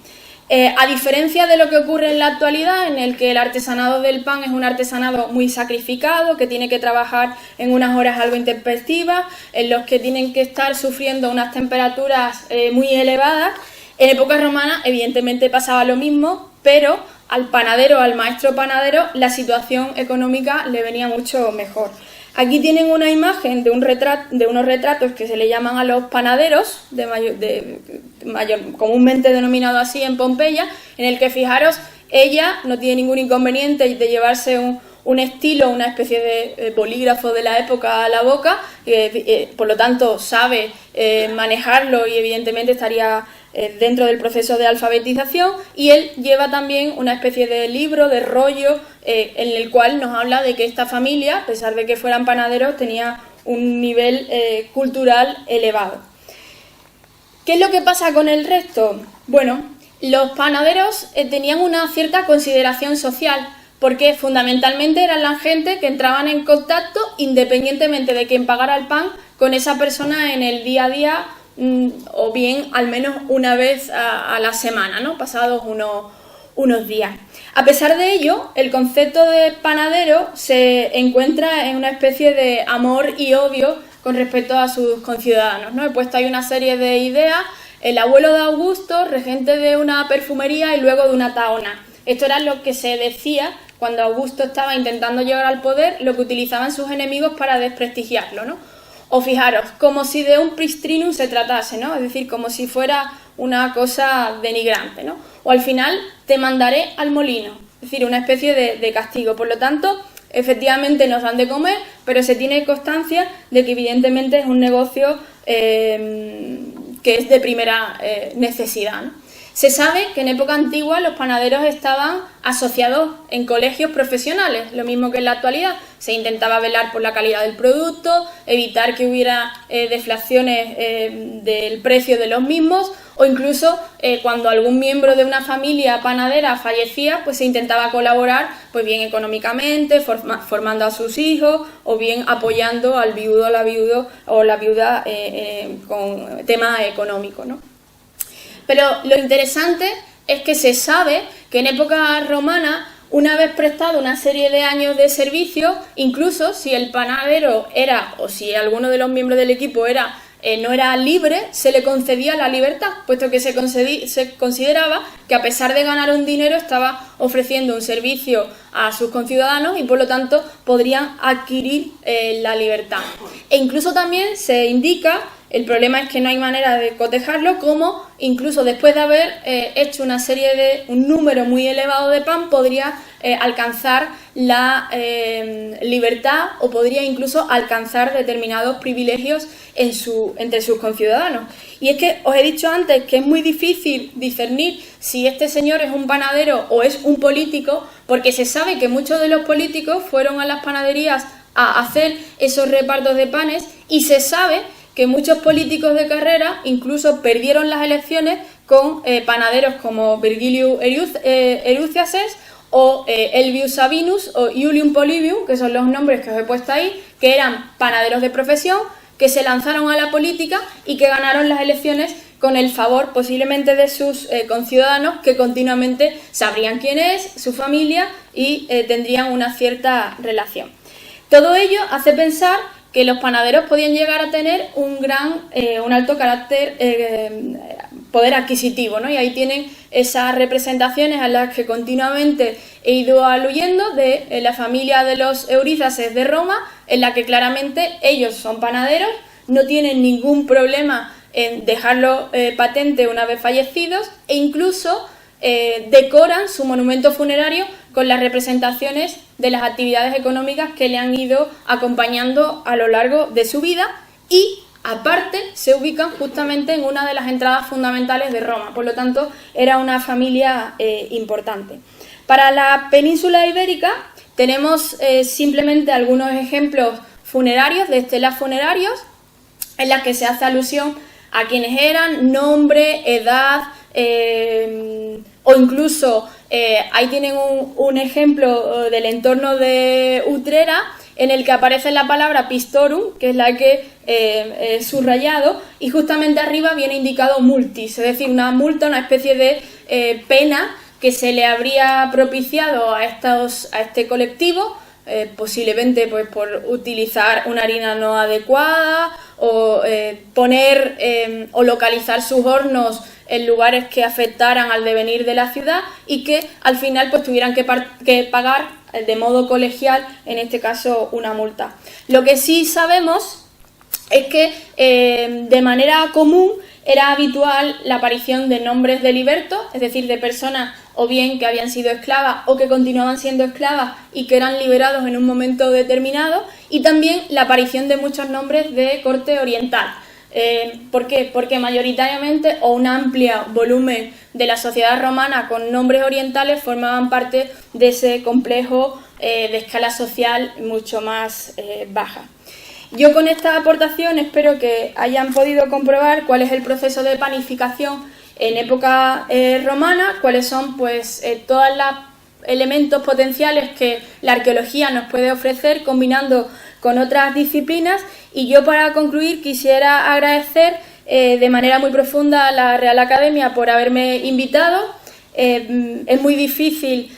A diferencia de lo que ocurre en la actualidad, en el que el artesanado del pan es un artesanado muy sacrificado, que tiene que trabajar en unas horas algo intempestivas, en los que tienen que estar sufriendo unas temperaturas muy elevadas, en época romana evidentemente pasaba lo mismo, pero al panadero, al maestro panadero, la situación económica le venía mucho mejor. Aquí tienen una imagen de unos retratos que se le llaman a los panaderos, comúnmente denominado así en Pompeya, en el que, fijaros, ella no tiene ningún inconveniente de llevarse un estilo, una especie de bolígrafo de la época a la boca, por lo tanto sabe manejarlo y evidentemente estaría dentro del proceso de alfabetización, y él lleva también una especie de libro, de rollo, en el cual nos habla de que esta familia, a pesar de que fueran panaderos, tenía un nivel cultural elevado. ¿Qué es lo que pasa con el resto? Bueno, los panaderos tenían una cierta consideración social, porque fundamentalmente eran la gente que entraban en contacto, independientemente de quién pagara el pan, con esa persona en el día a día, o bien al menos una vez a la semana, ¿no? Pasados unos días. A pesar de ello, el concepto de panadero se encuentra en una especie de amor y odio con respecto a sus conciudadanos, ¿no? He puesto ahí una serie de ideas: el abuelo de Augusto, regente de una perfumería y luego de una tahona. Esto era lo que se decía cuando Augusto estaba intentando llegar al poder, lo que utilizaban sus enemigos para desprestigiarlo, ¿no? O fijaros, como si de un pristrinum se tratase, ¿no? Es decir, como si fuera una cosa denigrante, ¿no? O al final, te mandaré al molino, es decir, una especie de castigo. Por lo tanto, efectivamente nos dan de comer, pero se tiene constancia de que evidentemente es un negocio que es de primera necesidad, ¿no? Se sabe que en época antigua los panaderos estaban asociados en colegios profesionales, lo mismo que en la actualidad. Se intentaba velar por la calidad del producto, evitar que hubiera deflaciones del precio de los mismos, o incluso cuando algún miembro de una familia panadera fallecía, pues se intentaba colaborar, pues bien económicamente, formando a sus hijos, o bien apoyando al viudo o la viuda con tema económico, ¿no? Pero lo interesante es que se sabe que en época romana, una vez prestado una serie de años de servicio, incluso si el panadero era, o si alguno de los miembros del equipo no era libre, se le concedía la libertad, puesto que se consideraba que, a pesar de ganar un dinero, estaba ofreciendo un servicio a sus conciudadanos y por lo tanto podrían adquirir la libertad. E incluso también se indica, el problema es que no hay manera de cotejarlo, como incluso después de haber hecho un número muy elevado de pan, podría alcanzar la libertad, o podría incluso alcanzar determinados privilegios entre sus conciudadanos. Y es que os he dicho antes que es muy difícil discernir si este señor es un panadero o es un político, porque se sabe que muchos de los políticos fueron a las panaderías a hacer esos repartos de panes, y se sabe que muchos políticos de carrera incluso perdieron las elecciones con panaderos como Virgilius Eruciaces o Elvius Sabinus o Iulium Polybium, que son los nombres que os he puesto ahí, que eran panaderos de profesión, que se lanzaron a la política y que ganaron las elecciones con el favor posiblemente de sus conciudadanos, que continuamente sabrían quién es, su familia, y tendrían una cierta relación. Todo ello hace pensar que los panaderos podían llegar a tener un alto poder adquisitivo, ¿no? Y ahí tienen esas representaciones a las que continuamente he ido aluyendo de la familia de los Eurízaces de Roma, en la que claramente ellos son panaderos, no tienen ningún problema en dejarlo patente una vez fallecidos, e incluso decoran su monumento funerario con las representaciones de las actividades económicas que le han ido acompañando a lo largo de su vida, y aparte se ubican justamente en una de las entradas fundamentales de Roma. Por lo tanto, era una familia importante. Para la península ibérica tenemos simplemente algunos ejemplos funerarios, de estelas funerarios, en las que se hace alusión a quienes eran, nombre, edad, o incluso ahí tienen un ejemplo del entorno de Utrera, en el que aparece la palabra pistorum, que es la que he subrayado, y justamente arriba viene indicado multis, es decir, una multa, una especie de pena que se le habría propiciado a este colectivo, posiblemente pues por utilizar una harina no adecuada, o poner o localizar sus hornos en lugares que afectaran al devenir de la ciudad, y que al final pues tuvieran que pagar de modo colegial, en este caso, una multa. Lo que sí sabemos es que de manera común era habitual la aparición de nombres de libertos, es decir, de personas o bien que habían sido esclavas o que continuaban siendo esclavas y que eran liberados en un momento determinado, y también la aparición de muchos nombres de corte oriental. ¿Por qué? Porque mayoritariamente, o un amplio volumen de la sociedad romana con nombres orientales, formaban parte de ese complejo de escala social mucho más baja. Yo con esta aportación espero que hayan podido comprobar cuál es el proceso de panificación en época romana, cuáles son pues todos los elementos potenciales que la arqueología nos puede ofrecer combinando con otras disciplinas. Y yo, para concluir, quisiera agradecer de manera muy profunda a la Real Academia por haberme invitado. Es muy difícil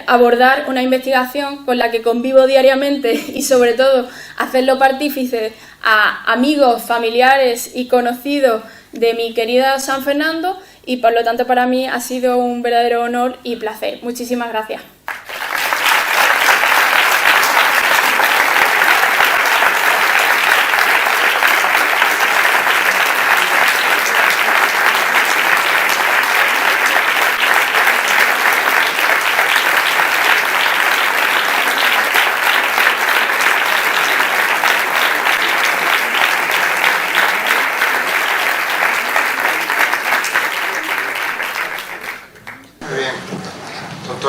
abordar una investigación con la que convivo diariamente, y sobre todo hacerlo partícipe a amigos, familiares y conocidos de mi querida San Fernando, y por lo tanto para mí ha sido un verdadero honor y placer. Muchísimas gracias.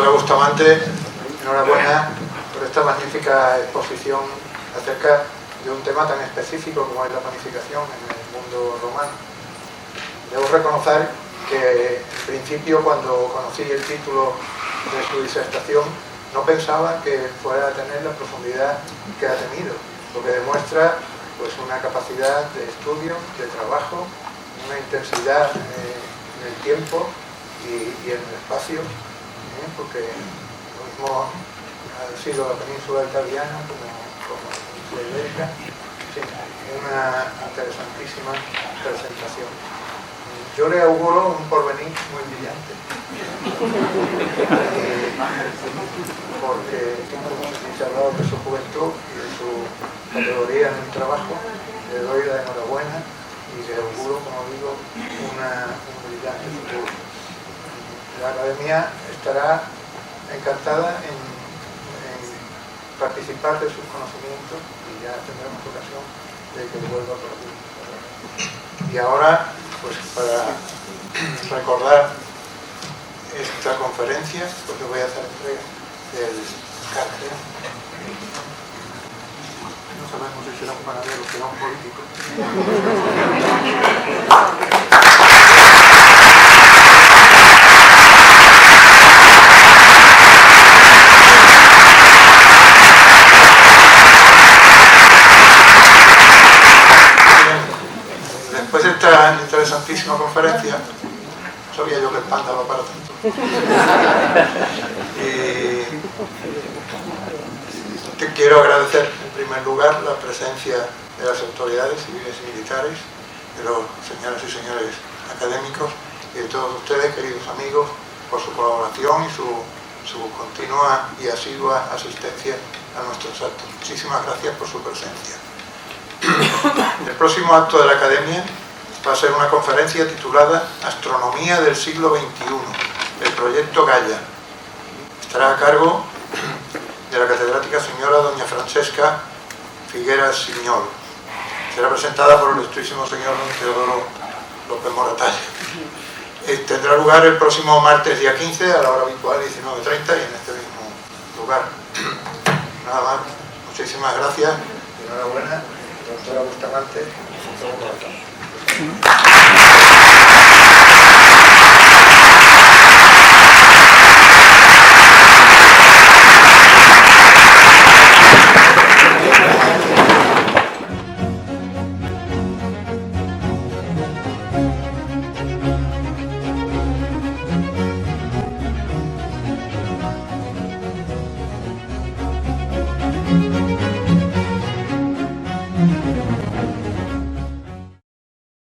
Bustamante, enhorabuena por esta magnífica exposición acerca de un tema tan específico como es la panificación en el mundo romano. Debo reconocer que en principio, cuando conocí el título de su disertación, no pensaba que fuera a tener la profundidad que ha tenido, lo que demuestra pues una capacidad de estudio, de trabajo, una intensidad en el tiempo y en el espacio, porque lo mismo ha sido la península italiana como la península ibérica. Sí, una interesantísima presentación. Yo le auguro un porvenir muy brillante, porque se ha hablado de su juventud y de su categoría en el trabajo. Le doy la enhorabuena y le auguro, como digo, un brillante futuro. La Academia estará encantada en participar de sus conocimientos, y ya tendremos ocasión de que vuelva por aquí. Y ahora, pues para recordar esta conferencia, pues le voy a hacer entrega del cartel. No sabemos si será un panadero o será un político. Después de esta interesantísima conferencia, sabía yo que el pan daba para tanto. Te quiero agradecer en primer lugar la presencia de las autoridades civiles y militares, de los señoras y señores académicos y de todos ustedes, queridos amigos, por su colaboración y su continua y asidua asistencia a nuestros actos. Muchísimas gracias por su presencia. El próximo acto de la Academia va a ser una conferencia titulada Astronomía del siglo XXI, el proyecto Gaia. Estará a cargo de la catedrática señora doña Francesca Figueras Siñol. Será presentada por el ilustrísimo señor don Teodoro López Moratalla. Tendrá lugar el próximo martes día 15 a la hora habitual 19:30 y en este mismo lugar. Nada más, muchísimas gracias y enhorabuena, doctora Bustamante.